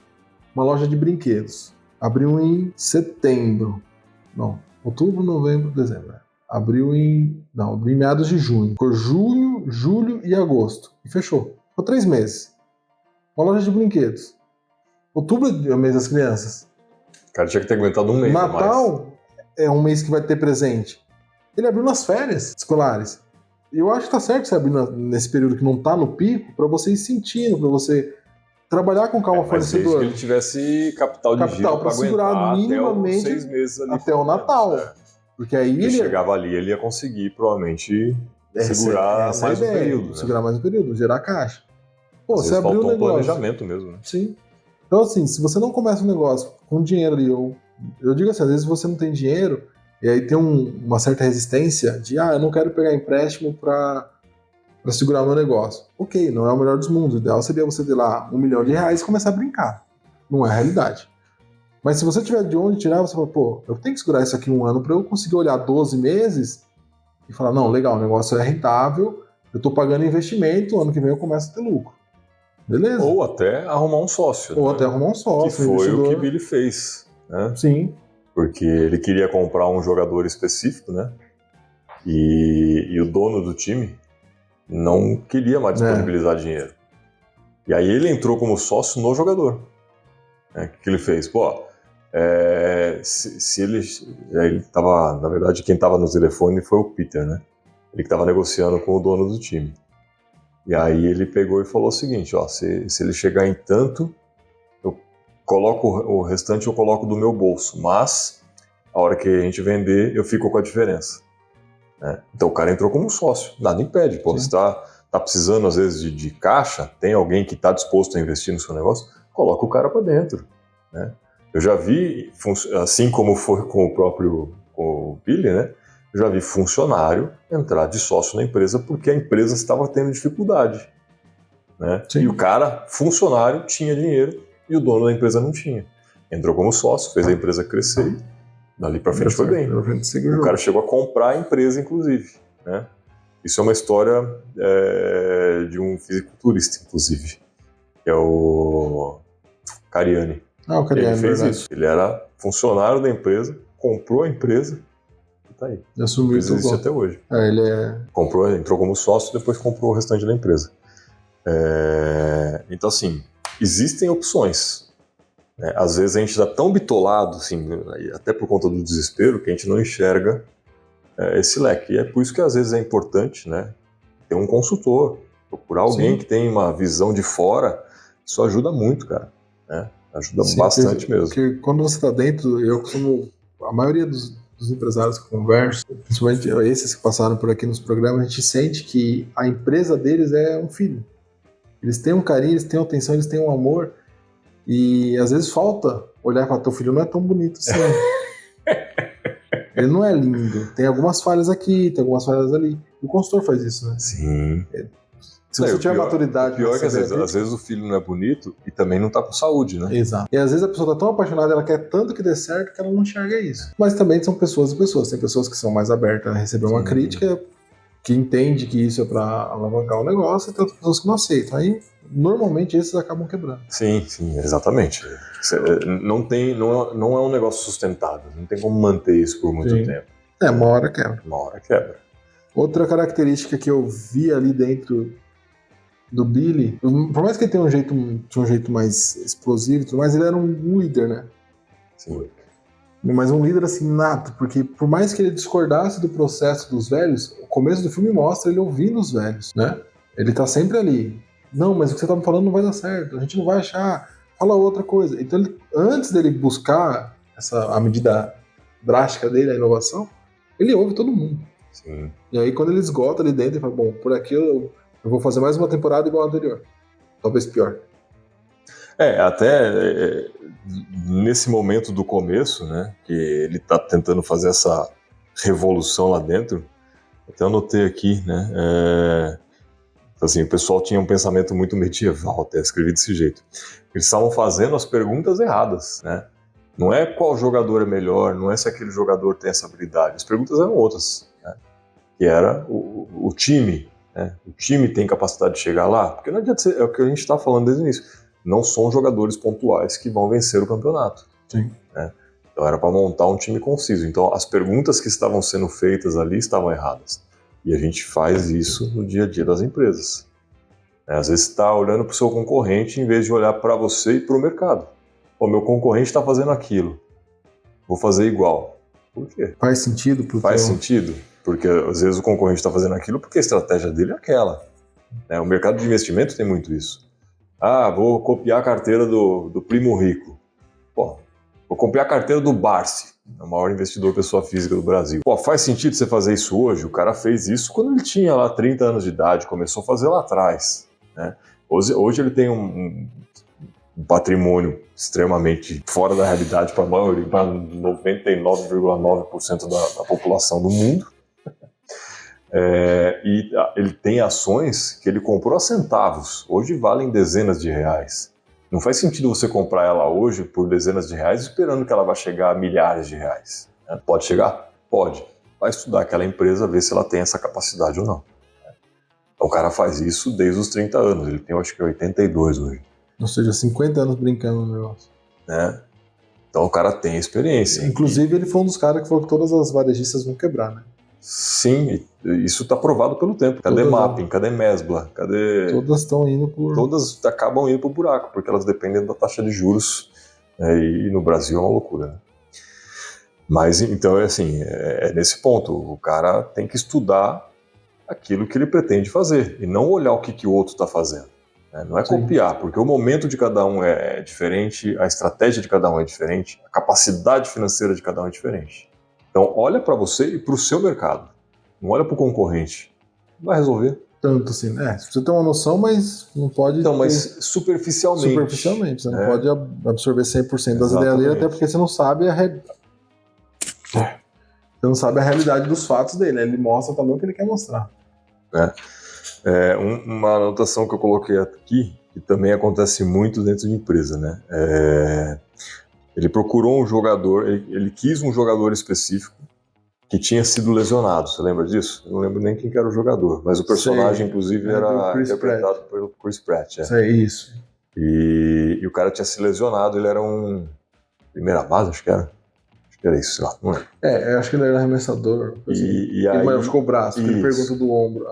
uma loja de brinquedos. Abriu em setembro. Não, outubro, novembro, dezembro. Abriu em meados de junho. Ficou junho, julho e agosto. E fechou. Ficou 3 meses. Uma loja de brinquedos. Outubro é o mês das crianças. O cara tinha que ter aguentado um mês. Natal é um mês que vai ter presente. Ele abriu nas férias escolares. E eu acho que tá certo você abrir nesse período que não tá no pico, para você ir sentindo, para você trabalhar com calma fornecedor. Que ele tivesse capital de giro para segurar minimamente até 6 meses ali. Até o Natal. Porque aí ele chegava ali, ele ia conseguir provavelmente segurar mais um período. Né? Segurar mais um período, gerar caixa. Pô, você abriu um negócio. Planejamento mesmo, né? Sim. Então, assim, se você não começa um negócio com dinheiro ali, eu digo assim, às vezes você não tem dinheiro, e aí tem uma certa resistência de, eu não quero pegar empréstimo para segurar meu negócio. Ok, não é o melhor dos mundos. O ideal seria você ter lá R$1 milhão e começar a brincar. Não é a realidade. Mas se você tiver de onde tirar, você fala, pô, eu tenho que segurar isso aqui 1 ano para eu conseguir olhar 12 meses e falar, não, legal, o negócio é rentável, eu tô pagando investimento, ano que vem eu começo a ter lucro. Beleza? Ou até arrumar um sócio. Ou até arrumar um sócio. Que foi o que Billy fez. Né? Sim. Porque ele queria comprar um jogador específico, né? E o dono do time não queria mais disponibilizar dinheiro. E aí ele entrou como sócio no jogador. O que ele fez? Pô, se ele tava, na verdade, quem estava no telefone foi o Peter, né? Ele que estava negociando com o dono do time. E aí ele pegou e falou o seguinte, ó, se ele chegar em tanto, eu coloco o restante, eu coloco do meu bolso, mas a hora que a gente vender, eu fico com a diferença. Né? Então o cara entrou como sócio, nada impede. Pô, você tá precisando às vezes de caixa, tem alguém que está disposto a investir no seu negócio, coloca o cara para dentro. Né? Eu já vi, assim como foi com o Billy, né? Eu já vi funcionário entrar de sócio na empresa porque a empresa estava tendo dificuldade. Né? E o cara, funcionário, tinha dinheiro e o dono da empresa não tinha. Entrou como sócio, fez a empresa crescer e dali para frente foi bem. O cara chegou a comprar a empresa, inclusive, né? Isso é uma história de um fisiculturista, inclusive, que é o Cariani. O Cariani, ele fez isso. Ele era funcionário da empresa, comprou a empresa e tá aí. Assumiu, existe até hoje. Entrou como sócio, depois comprou o restante da empresa. Então, assim, existem opções. Né? Às vezes a gente está tão bitolado, assim, até por conta do desespero, que a gente não enxerga esse leque. E é por isso que às vezes é importante, né, ter um consultor, procurar alguém que tem uma visão de fora. Isso ajuda muito, cara. Né? Ajuda bastante mesmo. Porque quando você está dentro, eu costumo... A maioria dos empresários que conversam, principalmente esses que passaram por aqui nos programas, a gente sente que a empresa deles é um filho. Eles têm um carinho, eles têm uma atenção, eles têm um amor. E às vezes falta olhar e falar, teu filho não é tão bonito assim. Ele não é lindo. Tem algumas falhas aqui, tem algumas falhas ali. O consultor faz isso, né? Sim. Se você tiver maturidade... O pior é que às vezes o filho não é bonito e também não tá com saúde, né? Exato. E às vezes a pessoa tá tão apaixonada, ela quer tanto que dê certo que ela não enxerga isso. Mas também são pessoas e pessoas. Tem pessoas que são mais abertas a receber uma crítica, que entende que isso é pra alavancar o negócio, e tem outras pessoas que não aceitam. Aí, normalmente, esses acabam quebrando. Sim, exatamente. Não é um negócio sustentável. Não tem como manter isso por muito tempo. Uma hora quebra. Outra característica que eu vi ali dentro do Billy, por mais que ele tenha um jeito mais explosivo e tudo mais, ele era um líder, né? Sim. Mas um líder assim nato, porque por mais que ele discordasse do processo dos velhos, o começo do filme mostra ele ouvindo os velhos, né? Ele tá sempre ali. Não, mas o que você tá me falando não vai dar certo, a gente não vai achar, fala outra coisa. Então, antes dele buscar a medida drástica dele, a inovação, ele ouve todo mundo. Sim. E aí quando ele esgota ali dentro, ele fala, bom, por aqui eu vou fazer mais uma temporada igual a anterior. Talvez pior. Até nesse momento do começo, né, que ele tá tentando fazer essa revolução lá dentro, até anotei aqui, né, assim, o pessoal tinha um pensamento muito medieval, até escrevi desse jeito. Eles estavam fazendo as perguntas erradas, né? Não é qual jogador é melhor, não é se aquele jogador tem essa habilidade. As perguntas eram outras, né? Que era o time, né? O time tem capacidade de chegar lá? Porque não adianta ser, é o que a gente está falando desde o início. Não são jogadores pontuais que vão vencer o campeonato. Sim. Né? Então era para montar um time conciso. Então as perguntas que estavam sendo feitas ali estavam erradas. E a gente faz isso no dia a dia das empresas. Às vezes você está olhando para o seu concorrente em vez de olhar para você e para o mercado. O meu concorrente está fazendo aquilo. Vou fazer igual. Por quê? Faz sentido? Faz sentido. Porque às vezes o concorrente está fazendo aquilo porque a estratégia dele é aquela. O mercado de investimento tem muito isso. Vou copiar a carteira do primo rico. Vou copiar a carteira do Barsi, o maior investidor pessoa física do Brasil. Faz sentido você fazer isso hoje? O cara fez isso quando ele tinha lá 30 anos de idade, começou a fazer lá atrás. Né? Hoje ele tem um patrimônio extremamente fora da realidade para 99,9% da população do mundo. E ele tem ações que ele comprou a centavos. Hoje valem dezenas de reais. Não faz sentido você comprar ela hoje por dezenas de reais esperando que ela vai chegar a milhares de reais. Pode chegar? Pode. Vai estudar aquela empresa, ver se ela tem essa capacidade ou não. Então, o cara faz isso desde os 30 anos. Ele tem, acho que, 82 hoje. Ou seja, 50 anos brincando no negócio. Então, o cara tem experiência. Inclusive, ele foi um dos caras que falou que todas as varejistas vão quebrar, né? Sim, isso está provado pelo tempo. Cadê Mapping? Cadê Mesbla? Todas estão indo por... Todas acabam indo pro buraco, porque elas dependem da taxa de juros, e no Brasil é uma loucura, né? Mas, então, é nesse ponto. O cara tem que estudar aquilo que ele pretende fazer, e não olhar o que o outro está fazendo. Né? Não é copiar, porque o momento de cada um é diferente, a estratégia de cada um é diferente, a capacidade financeira de cada um é diferente. Então, olha para você e para o seu mercado. Não olha para o concorrente. Não vai resolver. Tanto assim, você tem uma noção, mas não pode... Então, mas superficialmente. Superficialmente, você não pode absorver 100% das ideias dele, até porque você não sabe você não sabe a realidade dos fatos dele. Ele mostra também o que ele quer mostrar. Uma anotação que eu coloquei aqui, que também acontece muito dentro de empresa, né? Ele procurou um jogador, ele quis um jogador específico que tinha sido lesionado. Você lembra disso? Eu não lembro nem quem que era o jogador, mas o personagem, inclusive, era interpretado pelo Chris Pratt. Isso. E o cara tinha se lesionado, ele era um primeira base, acho que era isso, sei lá, não lembro. Eu acho que ele era arremessador. E aí, ele machucou o braço, porque ele pergunta do ombro.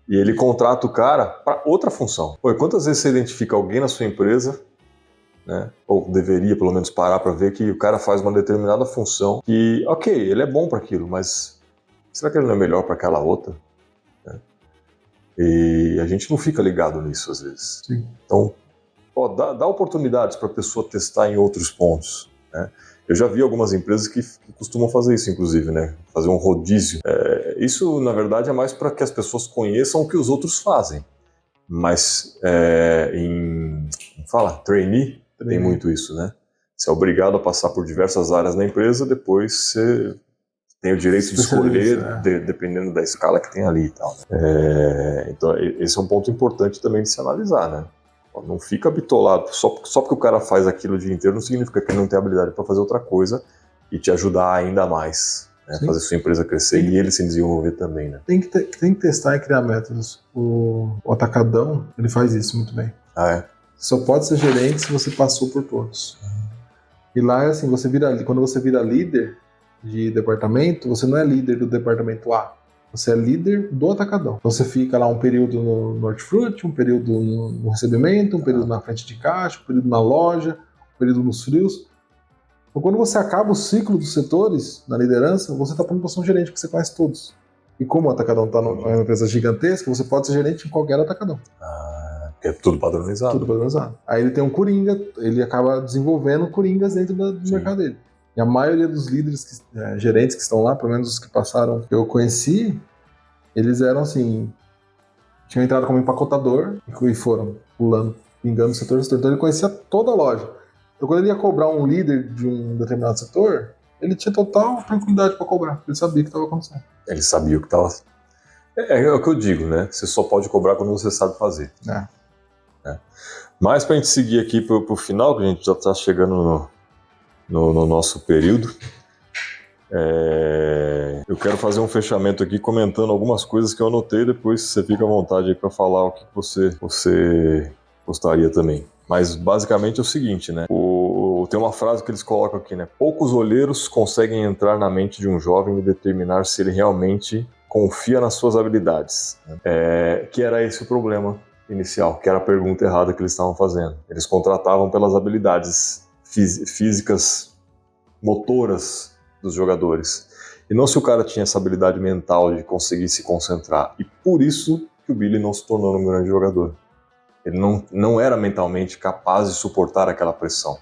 E ele contrata o cara para outra função. Pô, quantas vezes você identifica alguém na sua empresa, né, ou deveria pelo menos parar para ver que o cara faz uma determinada função que, ok, ele é bom para aquilo, mas será que ele não é melhor para aquela outra? Né? E a gente não fica ligado nisso às vezes. Sim. Então, dá oportunidades para a pessoa testar em outros pontos, né? Eu já vi algumas empresas que costumam fazer isso, inclusive, né? Fazer um rodízio. Isso, na verdade, é mais para que as pessoas conheçam o que os outros fazem. Mas trainee, tem muito isso, né? Você é obrigado a passar por diversas áreas na empresa, depois você tem o direito de escolher, dependendo da escala que tem ali e tal. Então, esse é um ponto importante também de se analisar, né? Não fica bitolado. Só porque o cara faz aquilo o dia inteiro não significa que ele não tem habilidade para fazer outra coisa e te ajudar ainda mais, né? Fazer sua empresa crescer e ele se desenvolver também, né? Tem que testar e criar métodos. O Atacadão, ele faz isso muito bem. Só pode ser gerente se você passou por todos. E lá é assim, quando você vira líder de departamento, você não é líder do departamento A. Você é líder do Atacadão. Você fica lá um período no hortifruti, um período no recebimento, um período na frente de caixa, um período na loja, um período nos frios. Então, quando você acaba o ciclo dos setores na liderança, você está para uma posição de gerente, porque você conhece todos. E como o Atacadão está numa empresa gigantesca, você pode ser gerente em qualquer Atacadão. É tudo padronizado. Tudo padronizado. Aí ele tem um coringa, ele acaba desenvolvendo coringas dentro do mercado dele. E a maioria dos líderes, gerentes que estão lá, pelo menos os que passaram, que eu conheci, eles eram assim, tinham entrado como empacotador e foram pulando, pingando o setor. Então ele conhecia toda a loja. Então quando ele ia cobrar um líder de um determinado setor, ele tinha total tranquilidade para cobrar. Ele sabia o que estava acontecendo. Ele sabia o que estava... É o que eu digo, né? Você só pode cobrar quando você sabe fazer. Mas para a gente seguir aqui para o final, que a gente já está chegando no nosso período, eu quero fazer um fechamento aqui comentando algumas coisas que eu anotei, depois você fica à vontade aí para falar o que você gostaria também. Mas basicamente é o seguinte, né? Tem uma frase que eles colocam aqui, né? Poucos olheiros conseguem entrar na mente de um jovem e determinar se ele realmente confia nas suas habilidades. Que era esse o problema inicial, que era a pergunta errada que eles estavam fazendo. Eles contratavam pelas habilidades físicas, motoras dos jogadores. E não se o cara tinha essa habilidade mental de conseguir se concentrar. E por isso que o Billy não se tornou um grande jogador. Ele não era mentalmente capaz de suportar aquela pressão,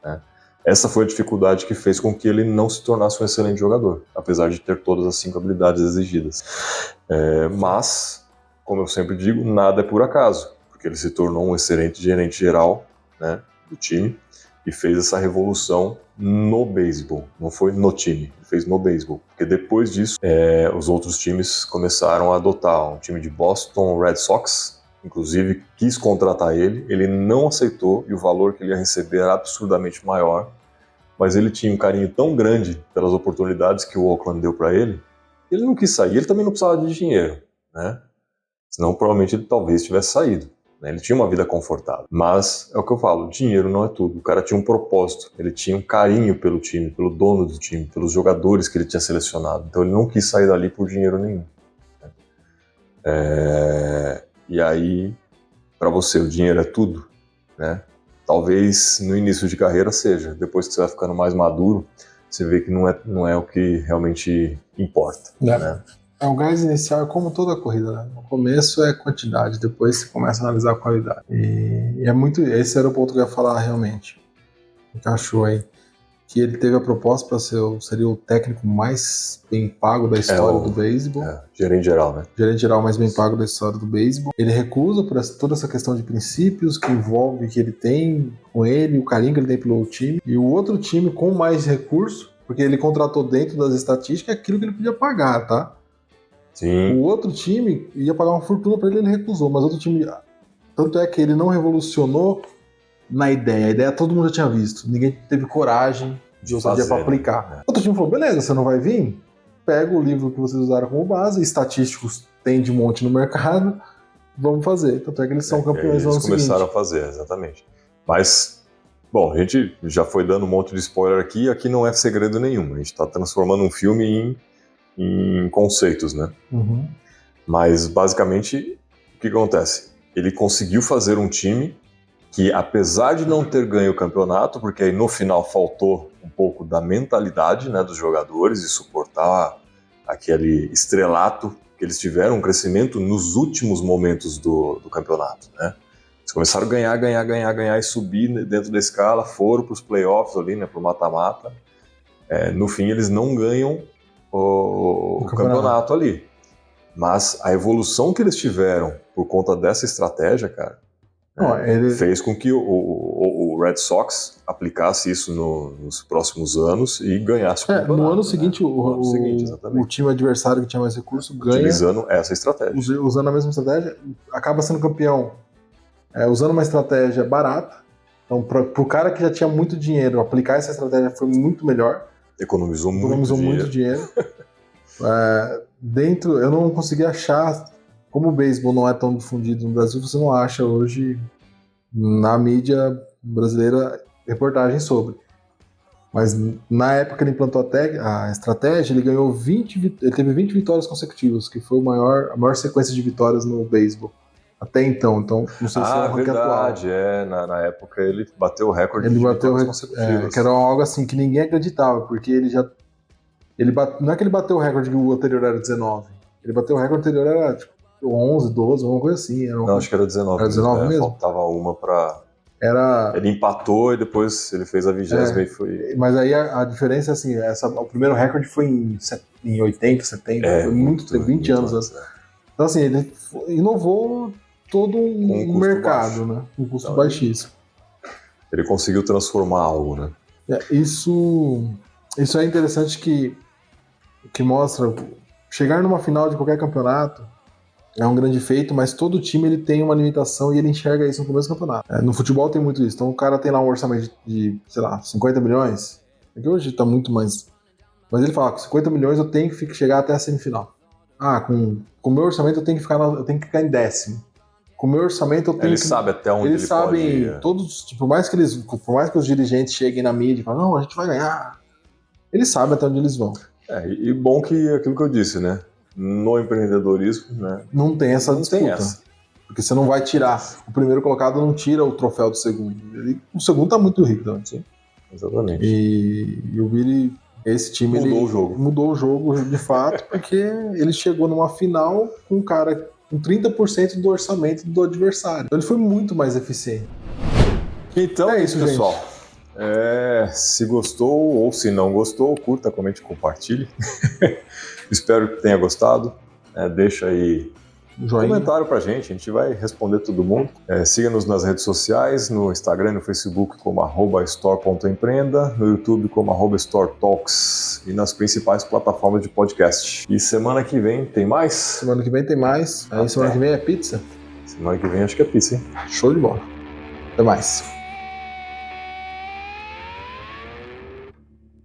né? Essa foi a dificuldade que fez com que ele não se tornasse um excelente jogador, apesar de ter todas as 5 habilidades exigidas. Mas, como eu sempre digo, nada é por acaso, porque ele se tornou um excelente gerente geral, né, do time e fez essa revolução no beisebol, não foi no time, ele fez no beisebol, porque depois disso os outros times começaram a adotar. Um time de Boston Red Sox, inclusive, quis contratar ele não aceitou e o valor que ele ia receber era absurdamente maior, mas ele tinha um carinho tão grande pelas oportunidades que o Oakland deu para ele não quis sair. Ele também não precisava de dinheiro, né? Senão provavelmente ele talvez tivesse saído, né? Ele tinha uma vida confortável, mas é o que eu falo, dinheiro não é tudo. O cara tinha um propósito, ele tinha um carinho pelo time, pelo dono do time, pelos jogadores que ele tinha selecionado, então ele não quis sair dali por dinheiro nenhum, né? E aí, para você, o dinheiro é tudo, né? Talvez no início de carreira seja, depois que você vai ficando mais maduro, você vê que não é o que realmente importa, né? O gás inicial é como toda a corrida, né? No começo é quantidade, depois você começa a analisar a qualidade. E esse era o ponto que eu ia falar realmente. Encaixou aí. Que ele teve a proposta para seria o técnico mais bem pago da história do beisebol. Gerente geral, né? Gerente geral mais bem pago da história do beisebol. Ele recusa por toda essa questão de princípios que envolve, que ele tem com ele, o carinho que ele tem pelo time. E o outro time com mais recurso, porque ele contratou dentro das estatísticas aquilo que ele podia pagar, tá? Sim. O outro time ia pagar uma fortuna para ele recusou, mas outro time Tanto é que ele não revolucionou na ideia. A ideia todo mundo já tinha visto. Ninguém teve coragem de ousadia para aplicar. Outro time falou, beleza, você não vai vir? Pega o livro que vocês usaram como base, estatísticos tem de monte no mercado, vamos fazer. Tanto é que eles são campeões no ano seguinte. Eles começaram a fazer, exatamente. Mas, bom, a gente já foi dando um monte de spoiler aqui não é segredo nenhum. A gente está transformando um filme em conceitos, né? Uhum. Mas, basicamente, o que acontece? Ele conseguiu fazer um time que, apesar de não ter ganho o campeonato, porque aí no final faltou um pouco da mentalidade, né, dos jogadores e suportar aquele estrelato que eles tiveram, um crescimento nos últimos momentos do campeonato, né? Eles começaram a ganhar e subir dentro da escala, foram para os playoffs ali, né, para o mata-mata. No fim, eles não ganham o campeonato ali. Mas a evolução que eles tiveram por conta dessa estratégia, cara, fez com que o Red Sox aplicasse isso nos próximos anos e ganhasse o campeonato. No ano seguinte, o time adversário que tinha mais recursos ganha. Utilizando essa estratégia. Usando a mesma estratégia, acaba sendo campeão usando uma estratégia barata. Então, para o cara que já tinha muito dinheiro, aplicar essa estratégia foi muito melhor. Economizou muito dinheiro. Eu não consegui achar, como o beisebol não é tão difundido no Brasil, você não acha hoje na mídia brasileira reportagem sobre. Mas na época que ele implantou a estratégia, ele ganhou ele teve 20 vitórias consecutivas, que foi a maior sequência de vitórias no beisebol até então. Então, não sei se é o ranking verdade, atual. Na época ele bateu o recorde de vitórias consecutivas. Que era algo assim que ninguém acreditava, porque não é que ele bateu o recorde que o anterior era 19. Ele bateu o recorde anterior era tipo 11, 12, alguma coisa assim. Não, acho que era 19. Era 19 mesmo? Faltava uma pra... Era... Ele empatou e depois ele fez a 20ª e foi... Mas aí a diferença é assim, o primeiro recorde foi em 80, 70, foi muito tempo, 20 anos antes. Então assim, ele inovou todo um mercado, né? Um custo baixíssimo. Ele conseguiu transformar algo, né? Isso é interessante que mostra chegar numa final de qualquer campeonato é um grande feito, mas todo time ele tem uma limitação e ele enxerga isso no começo do campeonato. No futebol tem muito isso. Então o cara tem lá um orçamento de sei lá, 50 milhões. É que hoje tá muito mais... Mas ele fala, com 50 milhões eu tenho que chegar até a semifinal. Com o meu orçamento eu tenho que ficar em 10º. Com o meu orçamento eu tenho Ele sabe até onde ele pode ir. Todos, por mais que os dirigentes cheguem na mídia e falem, não, a gente vai ganhar. Eles sabem até onde eles vão. E bom que aquilo que eu disse, né? No empreendedorismo, né? Não tem essa disputa. Porque você não vai tirar. O primeiro colocado não tira o troféu do segundo. O segundo tá muito rico também. Sim. Exatamente. E o Billy, esse time mudou o jogo de fato, porque ele chegou numa final com um cara com 30% do orçamento do adversário. Então ele foi muito mais eficiente. Então é isso, pessoal. Se gostou ou se não gostou, curta, comente e compartilhe. Espero que tenha gostado. Deixa aí um comentário pra gente, a gente vai responder todo mundo. Siga-nos nas redes sociais, no Instagram e no Facebook como @store.empreenda, no YouTube como @storetalks e nas principais plataformas de podcast. E semana que vem tem mais? Semana que vem tem mais. Aí semana que vem é pizza? Semana que vem acho que é pizza, hein? Show de bola. Até mais.